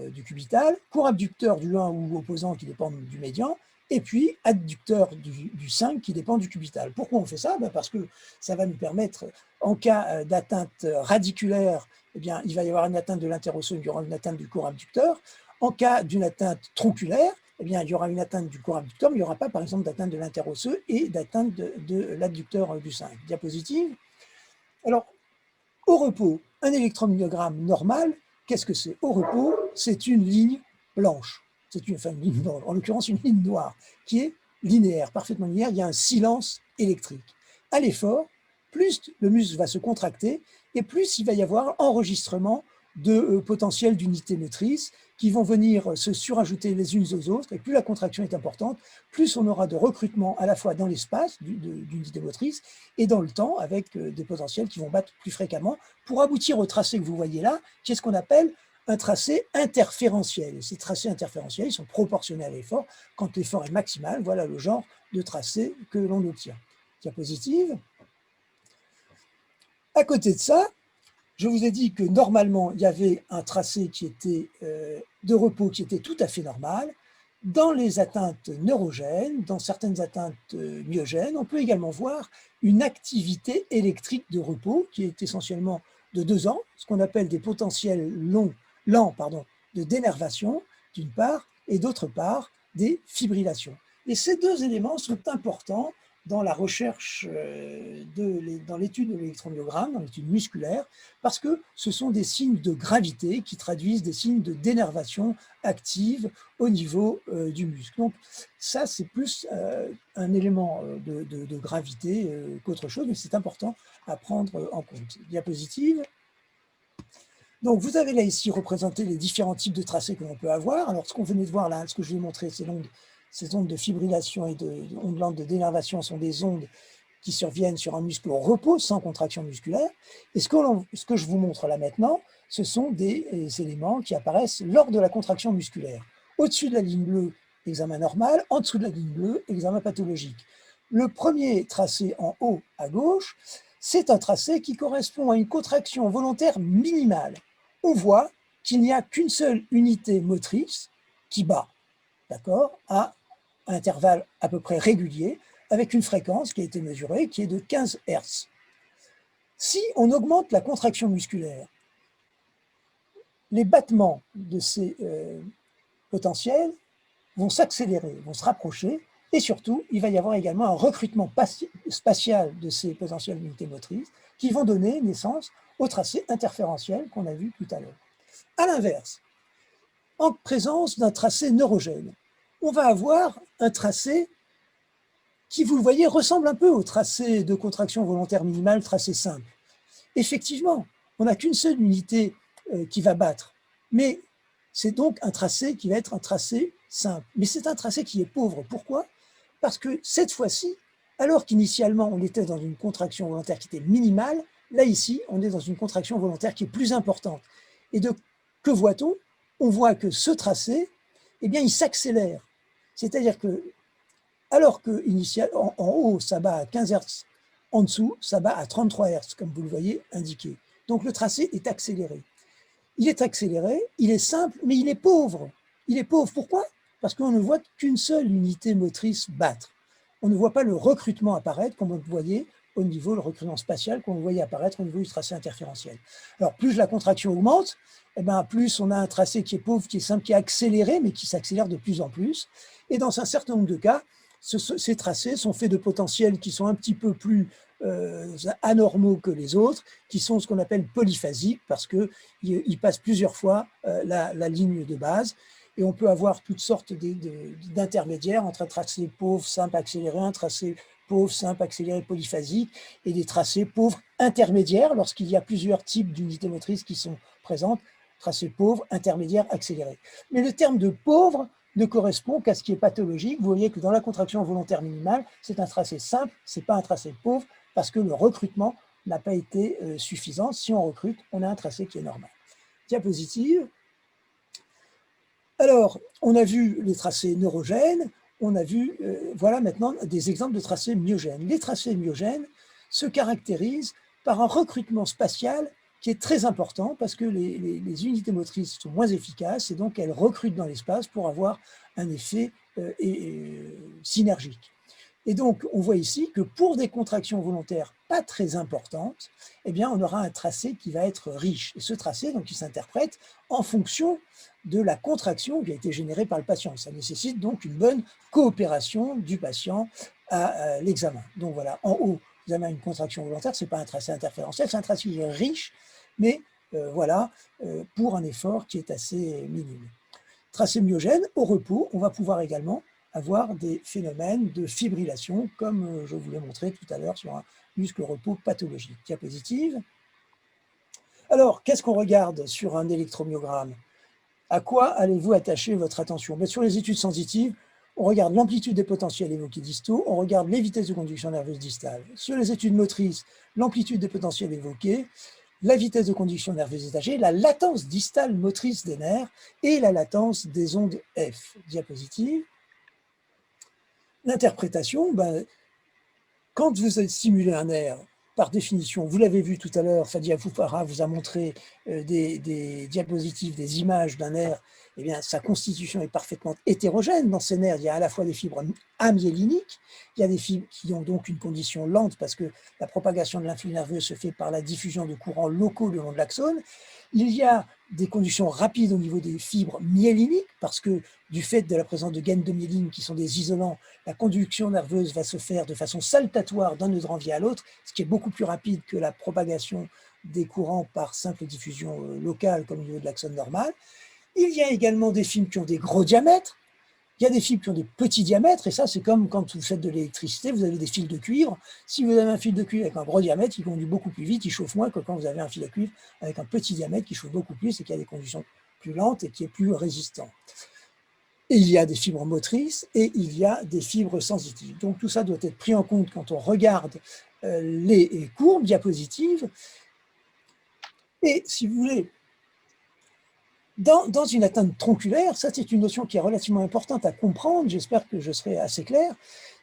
Speaker 2: du cubital, court abducteur du 1 ou opposant qui dépend du médian, et puis adducteur du 5 qui dépend du cubital. Pourquoi on fait ça? Parce que ça va nous permettre, en cas d'atteinte radiculaire, eh bien, il va y avoir une atteinte de l'interosso, il y aura une atteinte du court abducteur. En cas d'une atteinte tronculaire, eh bien, il y aura une atteinte du court abducteur, mais il n'y aura pas, par exemple, d'atteinte de l'interosseux et d'atteinte de l'adducteur du 5. Diapositive. Alors, au repos, un électromyogramme normal, qu'est-ce que c'est? Au repos, c'est une ligne blanche. C'est en l'occurrence une ligne noire, qui est linéaire, parfaitement linéaire. Il y a un silence électrique. À l'effort, plus le muscle va se contracter et plus il va y avoir enregistrement de potentiels d'unités motrices qui vont venir se surajouter les unes aux autres, et plus la contraction est importante, plus on aura de recrutement à la fois dans l'espace d'unités motrices et dans le temps, avec des potentiels qui vont battre plus fréquemment, pour aboutir au tracé que vous voyez là, qui est ce qu'on appelle un tracé interférentiel. Et ces tracés interférentiels, ils sont proportionnels à l'effort. Quand l'effort est maximal, voilà le genre de tracé que l'on obtient. Diapositive. À côté de ça, je vous ai dit que normalement, il y avait un tracé qui était de repos qui était tout à fait normal. Dans les atteintes neurogènes, dans certaines atteintes myogènes, on peut également voir une activité électrique de repos qui est essentiellement de 2 ans, ce qu'on appelle des potentiels lents de dénervation, d'une part, et d'autre part, des fibrillations. Et ces deux éléments sont importants dans la recherche, dans l'étude de l'électromyogramme, dans l'étude musculaire, parce que ce sont des signes de gravité qui traduisent des signes de dénervation active au niveau du muscle. Donc ça, c'est plus un élément de gravité qu'autre chose, mais c'est important à prendre en compte. Diapositive. Donc vous avez là ici représenté les différents types de tracés que l'on peut avoir. Alors ce qu'on venait de voir là, ce que je vous ai montré, ces ondes de fibrillation et de ondes lentes de dénervation sont des ondes qui surviennent sur un muscle au repos, sans contraction musculaire. Et ce que je vous montre là maintenant, ce sont des éléments qui apparaissent lors de la contraction musculaire. Au-dessus de la ligne bleue, examen normal, en dessous de la ligne bleue, examen pathologique. Le premier tracé en haut à gauche, c'est un tracé qui correspond à une contraction volontaire minimale. On voit qu'il n'y a qu'une seule unité motrice qui bat, d'accord, à intervalles à peu près réguliers, avec une fréquence qui a été mesurée, qui est de 15 Hz. Si on augmente la contraction musculaire, les battements de ces potentiels vont s'accélérer, vont se rapprocher, et surtout, il va y avoir également un recrutement spatial de ces potentiels d'unités motrices qui vont donner naissance au tracé interférentiel qu'on a vu tout à l'heure. À l'inverse, en présence d'un tracé neurogène, on va avoir un tracé qui, vous le voyez, ressemble un peu au tracé de contraction volontaire minimale, tracé simple. Effectivement, on n'a qu'une seule unité qui va battre, mais c'est donc un tracé qui va être un tracé simple. Mais c'est un tracé qui est pauvre. Pourquoi? Parce que cette fois-ci, alors qu'initialement on était dans une contraction volontaire qui était minimale, là ici, on est dans une contraction volontaire qui est plus importante. Et que voit-on? On voit que ce tracé, eh bien, il s'accélère. C'est-à-dire que alors que en haut, ça bat à 15 Hz, en dessous, ça bat à 33 Hz, comme vous le voyez indiqué. Donc le tracé est accéléré. Il est accéléré, il est simple, mais il est pauvre. Il est pauvre, pourquoi? Parce qu'on ne voit qu'une seule unité motrice battre. On ne voit pas le recrutement apparaître, comme vous le voyez au niveau, le recrutement spatial, qu'on voyait apparaître au niveau du tracé interférentiel. Alors plus la contraction augmente, eh bien, plus on a un tracé qui est pauvre, qui est simple, qui est accéléré, mais qui s'accélère de plus en plus. Et dans un certain nombre de cas, ces tracés sont faits de potentiels qui sont un petit peu plus anormaux que les autres, qui sont ce qu'on appelle polyphasiques, parce qu'ils passent plusieurs fois la ligne de base. Et on peut avoir toutes sortes d'intermédiaires entre un tracé pauvre, simple, accéléré, un tracé pauvre, simple, accéléré, polyphasique, et des tracés pauvres intermédiaires, lorsqu'il y a plusieurs types d'unités motrices qui sont présentes, tracé pauvre, intermédiaire, accéléré. Mais le terme de pauvre ne correspond qu'à ce qui est pathologique. Vous voyez que dans la contraction volontaire minimale, c'est un tracé simple, ce n'est pas un tracé pauvre, parce que le recrutement n'a pas été suffisant. Si on recrute, on a un tracé qui est normal. Diapositive. Alors, on a vu les tracés neurogènes, on a vu, voilà maintenant des exemples de tracés myogènes. Les tracés myogènes se caractérisent par un recrutement spatial qui est très important parce que les unités motrices sont moins efficaces et donc elles recrutent dans l'espace pour avoir un effet synergique. Et donc, on voit ici que pour des contractions volontaires pas très importantes, eh bien, on aura un tracé qui va être riche. Et ce tracé, donc, il s'interprète en fonction de la contraction qui a été générée par le patient. Ça nécessite donc une bonne coopération du patient à l'examen. Donc voilà, en haut, vous avez une contraction volontaire, ce n'est pas un tracé interférentiel, c'est un tracé qui est riche, mais pour un effort qui est assez minime. Tracé myogène, au repos, on va pouvoir également avoir des phénomènes de fibrillation, comme je vous l'ai montré tout à l'heure sur un muscle repos pathologique. Diapositive. Alors, qu'est-ce qu'on regarde sur un électromyogramme? À quoi allez-vous attacher votre attention? Ben, sur les études sensitives, on regarde l'amplitude des potentiels évoqués distaux, on regarde les vitesses de conduction nerveuse distale. Sur les études motrices, l'amplitude des potentiels évoqués, la vitesse de conduction nerveuse étagée, la latence distale motrice des nerfs et la latence des ondes F. Diapositive. L'interprétation, ben, quand vous stimulez un nerf, par définition, vous l'avez vu tout à l'heure, Fadia Foufara vous a montré des diapositives, des images d'un nerf, eh bien, sa constitution est parfaitement hétérogène. Dans ces nerfs, il y a à la fois des fibres amyéliniques, il y a des fibres qui ont donc une condition lente parce que la propagation de l'influx nerveux se fait par la diffusion de courants locaux le long de l'axone. Il y a des conditions rapides au niveau des fibres myéliniques parce que du fait de la présence de gaines de myéline qui sont des isolants, la conduction nerveuse va se faire de façon saltatoire d'un neurandien à l'autre, ce qui est beaucoup plus rapide que la propagation des courants par simple diffusion locale comme au niveau de l'axone normal. Il y a également des fibres qui ont des gros diamètres, il y a des fibres qui ont des petits diamètres, et ça c'est comme quand vous faites de l'électricité, vous avez des fils de cuivre. Si vous avez un fil de cuivre avec un gros diamètre, il conduit beaucoup plus vite, il chauffe moins que quand vous avez un fil de cuivre avec un petit diamètre qui chauffe beaucoup plus et qui a des conditions plus lentes et qui est plus résistant. Et il y a des fibres motrices et il y a des fibres sensitives. Donc tout ça doit être pris en compte quand on regarde les courbes diapositives. Et si vous voulez, dans une atteinte tronculaire, ça c'est une notion qui est relativement importante à comprendre, j'espère que je serai assez clair,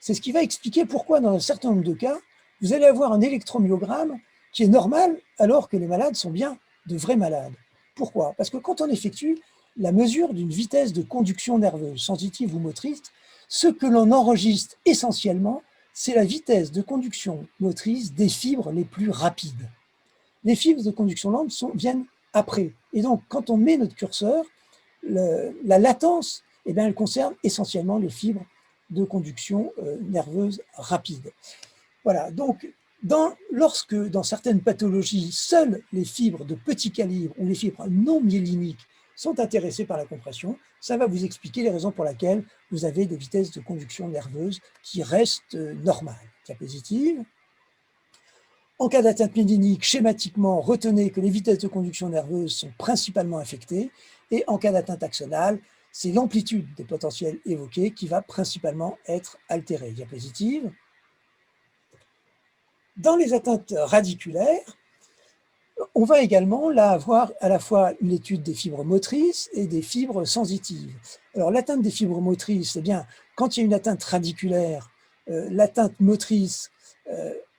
Speaker 2: c'est ce qui va expliquer pourquoi dans un certain nombre de cas, vous allez avoir un électromyogramme qui est normal alors que les malades sont bien de vrais malades. Pourquoi? Parce que quand on effectue la mesure d'une vitesse de conduction nerveuse, sensitive ou motrice, ce que l'on enregistre essentiellement, c'est la vitesse de conduction motrice des fibres les plus rapides. Les fibres de conduction lente viennent après. Et donc, quand on met notre curseur, la latence, eh bien, elle concerne essentiellement les fibres de conduction nerveuse rapide. Voilà, donc, lorsque dans certaines pathologies, seules les fibres de petit calibre ou les fibres non myéliniques sont intéressées par la compression, ça va vous expliquer les raisons pour lesquelles vous avez des vitesses de conduction nerveuse qui restent normales. Diapositive. En cas d'atteinte myélinique, schématiquement, retenez que les vitesses de conduction nerveuse sont principalement affectées, et en cas d'atteinte axonale, c'est l'amplitude des potentiels évoqués qui va principalement être altérée. Diapositive. Dans les atteintes radiculaires, on va également là avoir à la fois une étude des fibres motrices et des fibres sensitives. Alors l'atteinte des fibres motrices, eh bien, quand il y a une atteinte radiculaire, l'atteinte motrice,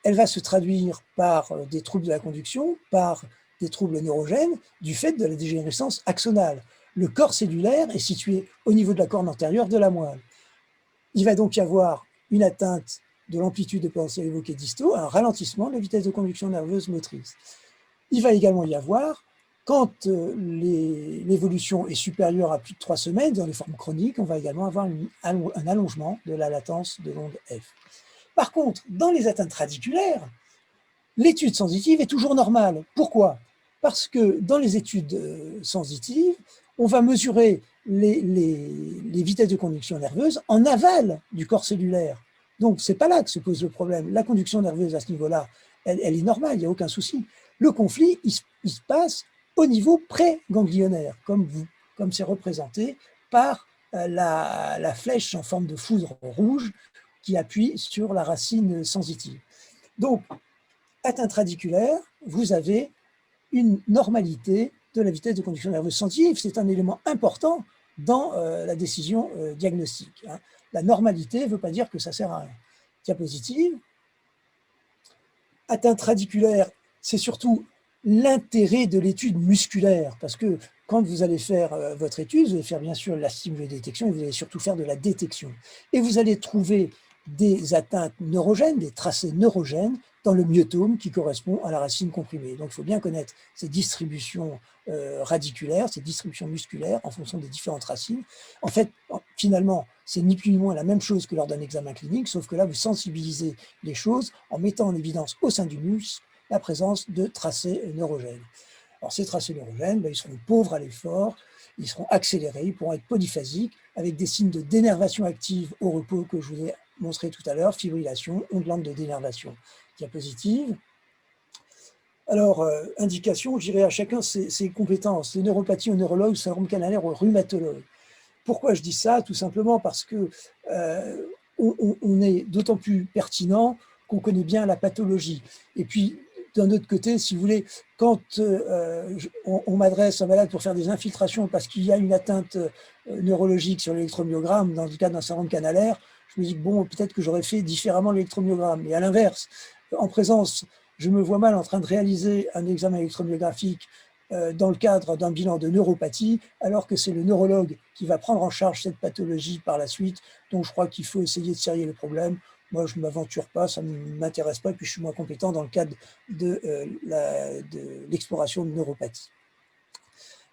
Speaker 2: elle va se traduire par des troubles de la conduction, par des troubles neurogènes, du fait de la dégénérescence axonale. Le corps cellulaire est situé au niveau de la corne antérieure de la moelle. Il va donc y avoir une atteinte de l'amplitude des potentiels évoqués distaux, un ralentissement de la vitesse de conduction nerveuse motrice. Il va également y avoir, quand l'évolution est supérieure à plus de 3 semaines, dans les formes chroniques, on va également avoir un allongement de la latence de l'onde F. Par contre, dans les atteintes radiculaires, l'étude sensitive est toujours normale. Pourquoi? Parce que dans les études sensitives, on va mesurer les vitesses de conduction nerveuse en aval du corps cellulaire. Donc, ce n'est pas là que se pose le problème. La conduction nerveuse à ce niveau-là, elle est normale, il n'y a aucun souci. Le conflit, il se passe au niveau pré-ganglionnaire, comme c'est représenté par la flèche en forme de foudre rouge qui appuie sur la racine sensitive. Donc, atteinte radiculaire, vous avez une normalité de la vitesse de conduction nerveuse sensitive. C'est un élément important dans la décision diagnostique. Hein. La normalité ne veut pas dire que ça sert à rien. Diapositive. Atteinte radiculaire, c'est surtout l'intérêt de l'étude musculaire, parce que quand vous allez faire votre étude, vous allez faire bien sûr la stimulodétection et vous allez surtout faire de la détection. Et vous allez trouver des atteintes neurogènes, des tracés neurogènes dans le myotome qui correspond à la racine comprimée. Donc il faut bien connaître ces distributions radiculaires, ces distributions musculaires en fonction des différentes racines. En fait, finalement, c'est ni plus ni moins la même chose que lors d'un examen clinique, sauf que là, vous sensibilisez les choses en mettant en évidence au sein du muscle la présence de tracés neurogènes. Alors ces tracés neurogènes, ils seront pauvres à l'effort, ils seront accélérés, ils pourront être polyphasiques, avec des signes de dénervation active au repos que je vous ai montré tout à l'heure, fibrillation, onde lente de dénervation. Diapositive. Alors, indication, je dirais à chacun ses compétences. Les neuropathies au neurologue, syndrome canalaire au rhumatologue. Pourquoi je dis ça? Tout simplement parce que on est d'autant plus pertinent qu'on connaît bien la pathologie. Et puis, d'un autre côté, si vous voulez, quand on m'adresse à un malade pour faire des infiltrations parce qu'il y a une atteinte neurologique sur l'électromyogramme, dans le cas d'un syndrome canalaire, je me dis que bon, peut-être que j'aurais fait différemment l'électromyogramme. Et à l'inverse, en présence, je me vois mal en train de réaliser un examen électromyographique dans le cadre d'un bilan de neuropathie, alors que c'est le neurologue qui va prendre en charge cette pathologie par la suite. Donc, je crois qu'il faut essayer de serrer le problème. Moi, je ne m'aventure pas, ça ne m'intéresse pas, et puis je suis moins compétent dans le cadre de l'exploration de neuropathie.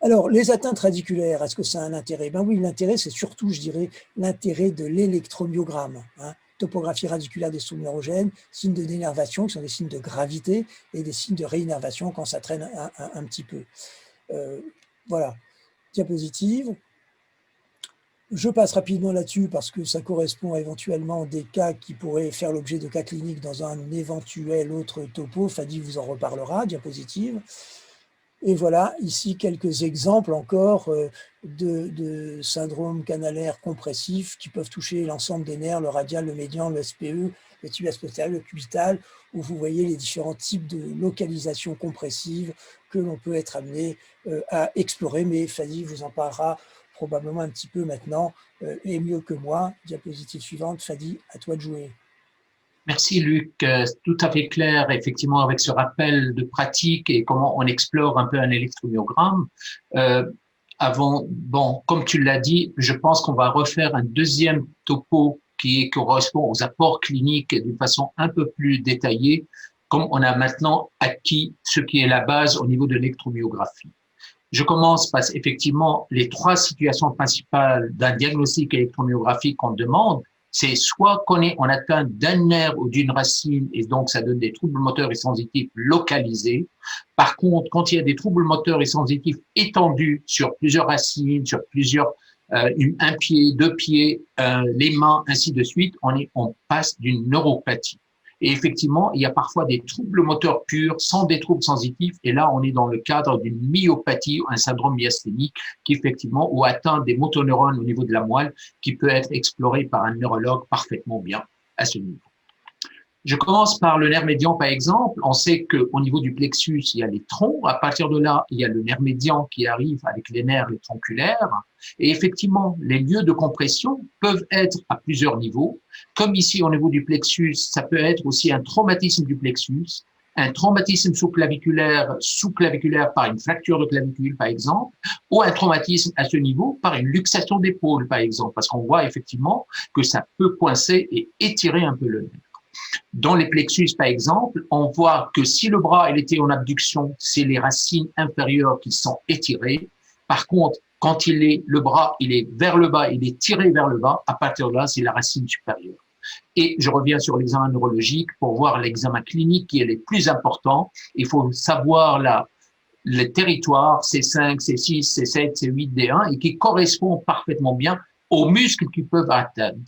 Speaker 2: Alors, les atteintes radiculaires, est-ce que ça a un intérêt? Ben oui, l'intérêt, c'est surtout, je dirais, l'intérêt de l'électromyogramme. Topographie radiculaire des sons neurogènes, signes de dénervation, qui sont des signes de gravité, et des signes de réinnervation quand ça traîne un petit peu. Voilà, diapositive. Je passe rapidement là-dessus parce que ça correspond à éventuellement des cas qui pourraient faire l'objet de cas cliniques dans un éventuel autre topo. Fadi vous en reparlera, diapositive. Et voilà, ici quelques exemples encore de syndromes canalaires compressifs qui peuvent toucher l'ensemble des nerfs, le radial, le médian, le SPE, le tibial postérieur, le cubital, où vous voyez les différents types de localisation compressive que l'on peut être amené à explorer. Mais Fadi vous en parlera probablement un petit peu maintenant, et mieux que moi. Diapositive suivante, Fadi, à toi de jouer.
Speaker 1: Merci Luc, tout à fait clair, effectivement, avec ce rappel de pratique et comment on explore un peu un électromyogramme. Comme tu l'as dit, je pense qu'on va refaire un deuxième topo qui correspond aux apports cliniques d'une façon un peu plus détaillée, comme on a maintenant acquis ce qui est la base au niveau de l'électromyographie. Je commence par effectivement les trois situations principales d'un diagnostic électromyographique qu'on demande. C'est soit qu'on est en atteinte d'un nerf ou d'une racine et donc ça donne des troubles moteurs et sensitifs localisés. Par contre, quand il y a des troubles moteurs et sensitifs étendus sur plusieurs racines, sur plusieurs un pied, deux pieds, les mains, ainsi de suite, on passe d'une neuropathie. Et effectivement, il y a parfois des troubles moteurs purs sans des troubles sensitifs. Et là, on est dans le cadre d'une myopathie, un syndrome myasthénique qui effectivement, ou atteint des motoneurones au niveau de la moelle, qui peut être exploré par un neurologue parfaitement bien à ce niveau. Je commence par le nerf médian, par exemple. On sait qu'au niveau du plexus, il y a les troncs. À partir de là, il y a le nerf médian qui arrive avec les nerfs, les tronculaires. Et effectivement, les lieux de compression peuvent être à plusieurs niveaux. Comme ici, au niveau du plexus, ça peut être aussi un traumatisme du plexus, un traumatisme sous-claviculaire par une fracture de clavicule, par exemple, ou un traumatisme à ce niveau par une luxation d'épaule, par exemple, parce qu'on voit effectivement que ça peut coincer et étirer un peu le nerf. Dans les plexus, par exemple, on voit que si le bras il était en abduction, c'est les racines inférieures qui sont étirées. Par contre, quand le bras il est vers le bas, il est tiré vers le bas, à partir de là, c'est la racine supérieure. Et je reviens sur l'examen neurologique pour voir l'examen clinique qui est le plus important. Il faut savoir le territoire C5, C6, C7, C8, D1 et qui correspond parfaitement bien aux muscles qui peuvent atteindre.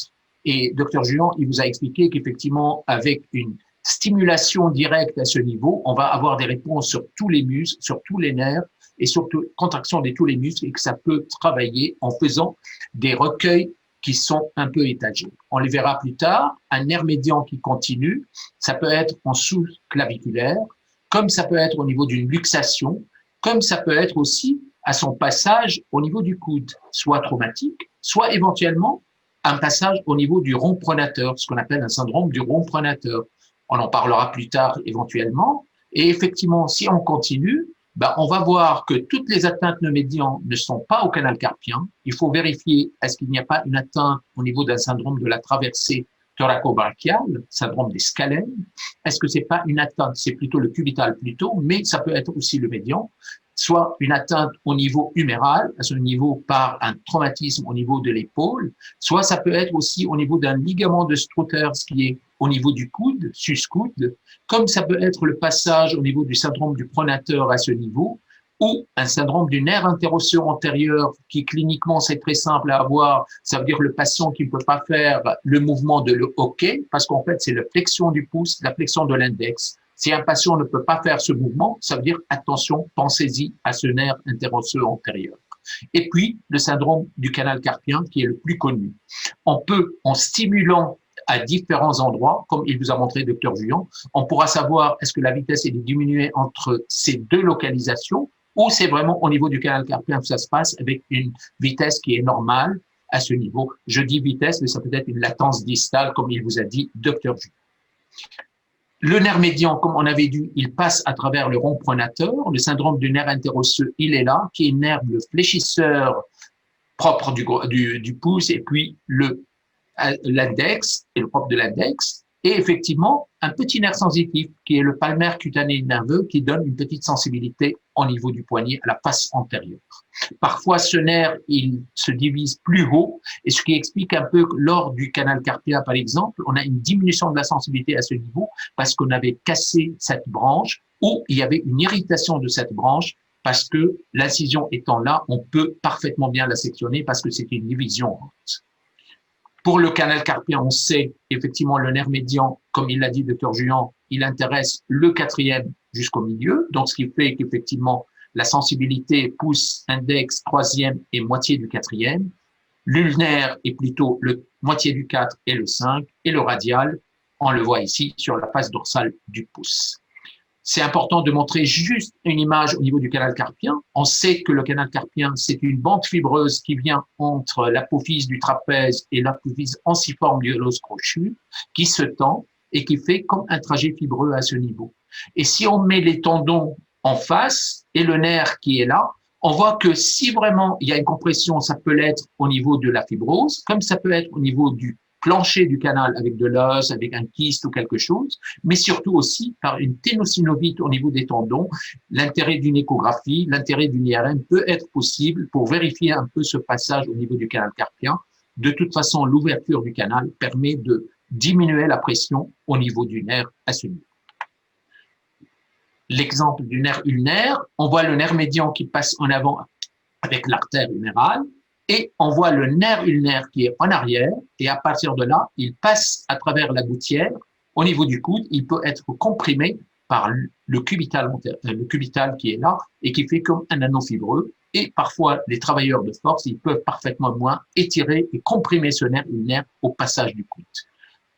Speaker 1: Et Dr Juan, il vous a expliqué qu'effectivement, avec une stimulation directe à ce niveau, on va avoir des réponses sur tous les muscles, sur tous les nerfs et surtout contraction de tous les muscles et que ça peut travailler en faisant des recueils qui sont un peu étagés. On les verra plus tard. Un nerf médian qui continue, ça peut être en sous-claviculaire, comme ça peut être au niveau d'une luxation, comme ça peut être aussi à son passage au niveau du coude, soit traumatique, soit éventuellement un passage au niveau du rond pronateur, ce qu'on appelle un syndrome du rond pronateur. On en parlera plus tard éventuellement. Et effectivement, si on continue, on va voir que toutes les atteintes de médian ne sont pas au canal carpien. Il faut vérifier est-ce qu'il n'y a pas une atteinte au niveau d'un syndrome de la traversée thoraco-brachiale, syndrome des scalènes. Est-ce que c'est pas une atteinte, c'est plutôt le cubital plutôt, mais ça peut être aussi le médian, soit une atteinte au niveau huméral, à ce niveau par un traumatisme au niveau de l'épaule, soit ça peut être aussi au niveau d'un ligament de Struthers qui est au niveau du coude, sus-coude, comme ça peut être le passage au niveau du syndrome du pronateur à ce niveau, ou un syndrome du nerf interosseux antérieur qui cliniquement c'est très simple à avoir, ça veut dire le patient qui ne peut pas faire le mouvement de le hockey, parce qu'en fait c'est la flexion du pouce, la flexion de l'index, Si un patient ne peut pas faire ce mouvement, ça veut dire attention, pensez-y à ce nerf interosseux antérieur. Et puis, le syndrome du canal carpien qui est le plus connu. On peut, en stimulant à différents endroits, comme il vous a montré Dr Julian, on pourra savoir est-ce que la vitesse est diminuée entre ces deux localisations ou c'est vraiment au niveau du canal carpien que ça se passe avec une vitesse qui est normale à ce niveau. Je dis vitesse, mais ça peut être une latence distale, comme il vous a dit Dr Julian. Le nerf médian, comme on avait dit, il passe à travers le rond pronateur. Le syndrome du nerf interosseux, il est là, qui innerve le fléchisseur propre du pouce et puis l'index et le propre de l'index. Et effectivement, un petit nerf sensitif qui est le palmaire cutané nerveux qui donne une petite sensibilité au niveau du poignet à la face antérieure. Parfois, ce nerf, il se divise plus haut et ce qui explique un peu que lors du canal carpien, par exemple, on a une diminution de la sensibilité à ce niveau parce qu'on avait cassé cette branche ou il y avait une irritation de cette branche parce que l'incision étant là, on peut parfaitement bien la sectionner parce que c'est une division. Pour le canal carpien, on sait effectivement le nerf médian, comme il l'a dit Dr Julian, il intéresse le quatrième jusqu'au milieu, donc ce qui fait qu'effectivement la sensibilité pouce, index, troisième et moitié du quatrième. L'ulnaire est plutôt le moitié du 4 et le 5, et le radial, on le voit ici sur la face dorsale du pouce. C'est important de montrer juste une image au niveau du canal carpien. On sait que le canal carpien, c'est une bande fibreuse qui vient entre l'apophyse du trapèze et l'apophyse ensiforme du l'os crochu, qui se tend et qui fait comme un trajet fibreux à ce niveau. Et si on met les tendons en face et le nerf qui est là, on voit que si vraiment il y a une compression, ça peut l'être au niveau de la fibrose, comme ça peut être au niveau du plancher du canal avec de l'os, avec un kyste ou quelque chose, mais surtout aussi par une ténosynovite au niveau des tendons. L'intérêt d'une échographie, l'intérêt d'une IRM peut être possible pour vérifier un peu ce passage au niveau du canal carpien. De toute façon, l'ouverture du canal permet de diminuer la pression au niveau du nerf à ce niveau. L'exemple du nerf ulnaire, on voit le nerf médian qui passe en avant avec l'artère ulnérale, et on voit le nerf ulnaire qui est en arrière, et à partir de là, il passe à travers la gouttière, au niveau du coude, il peut être comprimé par le cubital qui est là, et qui fait comme un anneau fibreux, et parfois, les travailleurs de force, ils peuvent parfaitement moins étirer et comprimer ce nerf ulnaire au passage du coude.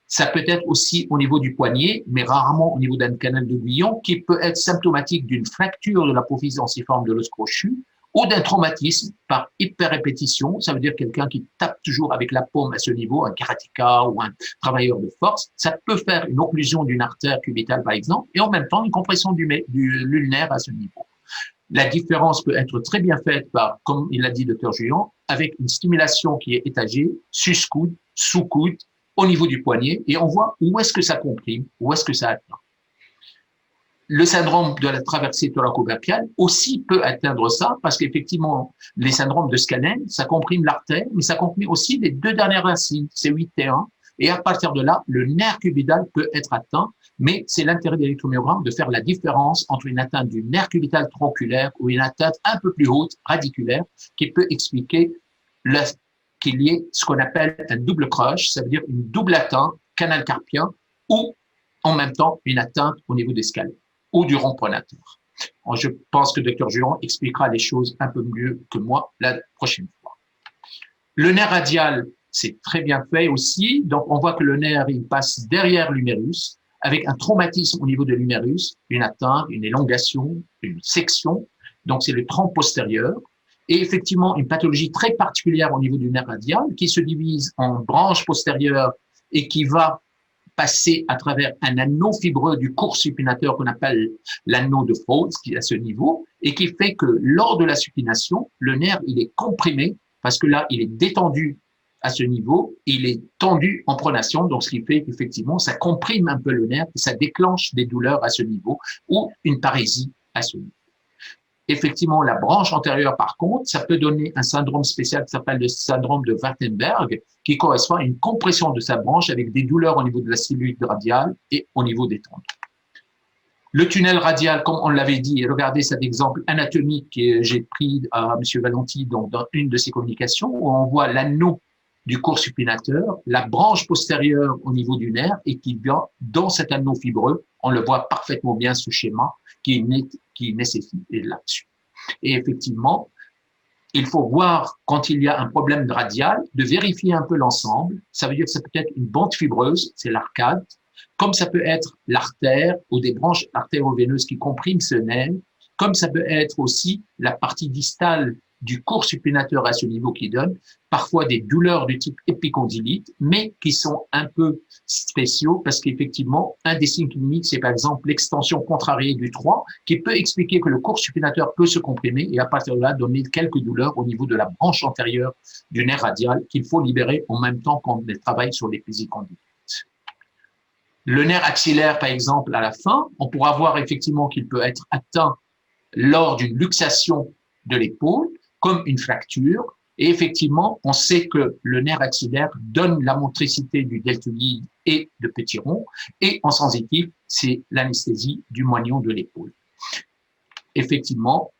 Speaker 1: Ça peut être aussi au niveau du poignet, mais rarement au niveau d'un canal de Guyon, qui peut être symptomatique d'une fracture de l'apophyse ensiforme de l'os crochu, ou d'un traumatisme par hyperrépétition, ça veut dire quelqu'un qui tape toujours avec la paume à ce niveau, un karatéka ou un travailleur de force, ça peut faire une occlusion d'une artère cubitale par exemple, et en même temps une compression du l'ulnaire à ce niveau. La différence peut être très bien faite par, comme il l'a dit Dr Julian, avec une stimulation qui est étagée, sus-coude, sous-coude, au niveau du poignet, et on voit où est-ce que ça comprime, où est-ce que ça atteint. Le syndrome de la traversée thoraco-brachiale aussi peut atteindre ça, parce qu'effectivement, les syndromes de Scanen, ça comprime l'artère, mais ça comprime aussi les deux dernières racines, C8 et 1, et à partir de là, le nerf cubital peut être atteint, mais c'est l'intérêt de l'électromyogramme de faire la différence entre une atteinte du nerf cubital tronculaire ou une atteinte un peu plus haute, radiculaire, qui peut expliquer qu'il y ait ce qu'on appelle un double crush, ça veut dire une double atteinte, canal carpien, ou en même temps une atteinte au niveau des scalés ou du rond pronateur. Je pense que Dr Julian expliquera les choses un peu mieux que moi la prochaine fois. Le nerf radial, c'est très bien fait aussi. Donc, on voit que le nerf, il passe derrière l'humérus avec un traumatisme au niveau de l'humérus, une atteinte, une élongation, une section. Donc, c'est le tronc postérieur. Et effectivement, une pathologie très particulière au niveau du nerf radial qui se divise en branches postérieures et qui va passer à travers un anneau fibreux du cours supinateur qu'on appelle l'anneau de Folds, qui est à ce niveau, et qui fait que lors de la supination, le nerf, il est comprimé parce que là, il est détendu à ce niveau, il est tendu en pronation, donc ce qui fait qu'effectivement, ça comprime un peu le nerf et ça déclenche des douleurs à ce niveau ou une parésie à ce niveau. Effectivement, la branche antérieure, par contre, ça peut donner un syndrome spécial qui s'appelle le syndrome de Wartenberg, qui correspond à une compression de sa branche avec des douleurs au niveau de la cellulite radiale et au niveau des tendons. Le tunnel radial, comme on l'avait dit, regardez cet exemple anatomique que j'ai pris à M. Valenti dans une de ses communications, où on voit l'anneau du cours supinateur, la branche postérieure au niveau du nerf et qui vient dans cet anneau fibreux On le voit parfaitement bien, ce schéma qui nécessite là-dessus. Et effectivement, il faut voir quand il y a un problème radial, de vérifier un peu l'ensemble. Ça veut dire que ça peut être une bande fibreuse, c'est l'arcade, comme ça peut être l'artère ou des branches artéro-veineuses qui compriment ce nerf, comme ça peut être aussi la partie distale du cours supinateur à ce niveau qui donne parfois des douleurs du type épicondylite, mais qui sont un peu spéciaux parce qu'effectivement, un des signes cliniques, c'est par exemple l'extension contrariée du 3 qui peut expliquer que le cours supinateur peut se comprimer et à partir de là, donner quelques douleurs au niveau de la branche antérieure du nerf radial qu'il faut libérer en même temps qu'on travaille sur l'épicondylite. Le nerf axillaire, par exemple, à la fin, on pourra voir effectivement qu'il peut être atteint lors d'une luxation de l'épaule, comme une fracture. Et effectivement, on sait que le nerf axillaire donne la motricité du deltoïde et de petit rond. Et en sensitif, c'est l'anesthésie du moignon de l'épaule. Effectivement,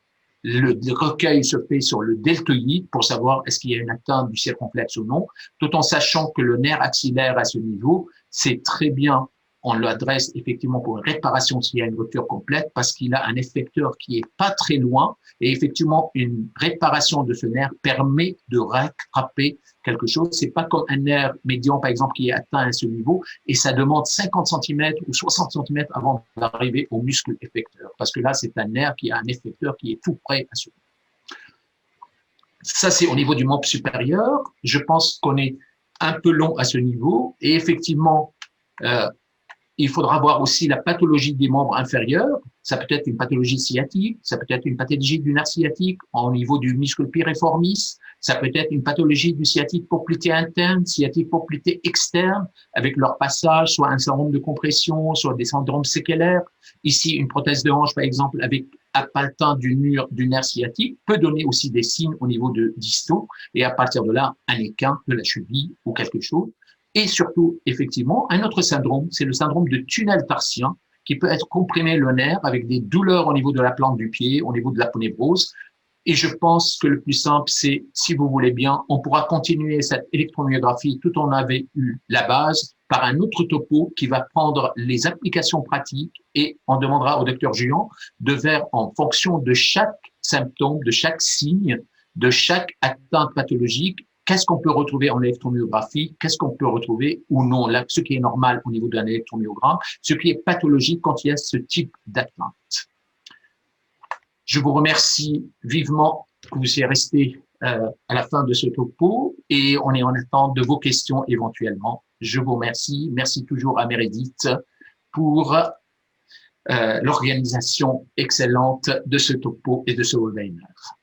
Speaker 1: le recueil se fait sur le deltoïde pour savoir est-ce qu'il y a une atteinte du circonflexe ou non, tout en sachant que le nerf axillaire à ce niveau, c'est très bien, on l'adresse effectivement pour une réparation s'il y a une rupture complète parce qu'il a un effecteur qui est pas très loin et effectivement une réparation de ce nerf permet de rattraper quelque chose. C'est pas comme un nerf médian par exemple qui est atteint à ce niveau et ça demande 50 cm ou 60 cm avant d'arriver au muscle effecteur parce que là c'est un nerf qui a un effecteur qui est tout près à ce niveau. Ça c'est au niveau du membre supérieur. Je pense qu'on est un peu long à ce niveau et effectivement il faudra voir aussi la pathologie des membres inférieurs. Ça peut être une pathologie sciatique, ça peut être une pathologie du nerf sciatique au niveau du muscle piriformis, ça peut être une pathologie du sciatique poplité interne, sciatique poplité externe, avec leur passage, soit un syndrome de compression, soit des syndromes séquelaires. Ici, une prothèse de hanche, par exemple, avec appaltin du nerf sciatique, peut donner aussi des signes au niveau de disto, et à partir de là, un équin de la cheville ou quelque chose. Et surtout, effectivement, un autre syndrome, c'est le syndrome de tunnel tarsien, qui peut être comprimé le nerf avec des douleurs au niveau de la plante du pied, au niveau de l'aponévrose. Et je pense que le plus simple, c'est, si vous voulez bien, on pourra continuer cette électromyographie tout en avait eu la base par un autre topo qui va prendre les applications pratiques et on demandera au docteur Juan de faire en fonction de chaque symptôme, de chaque signe, de chaque atteinte pathologique, qu'est-ce qu'on peut retrouver en électromyographie, qu'est-ce qu'on peut retrouver ou non, là, ce qui est normal au niveau d'un électromyogramme, ce qui est pathologique quand il y a ce type d'atteinte. Je vous remercie vivement que vous soyez resté à la fin de ce topo et on est en attente de vos questions éventuellement. Je vous remercie. Merci toujours à Meredith pour l'organisation excellente de ce topo et de ce webinaire.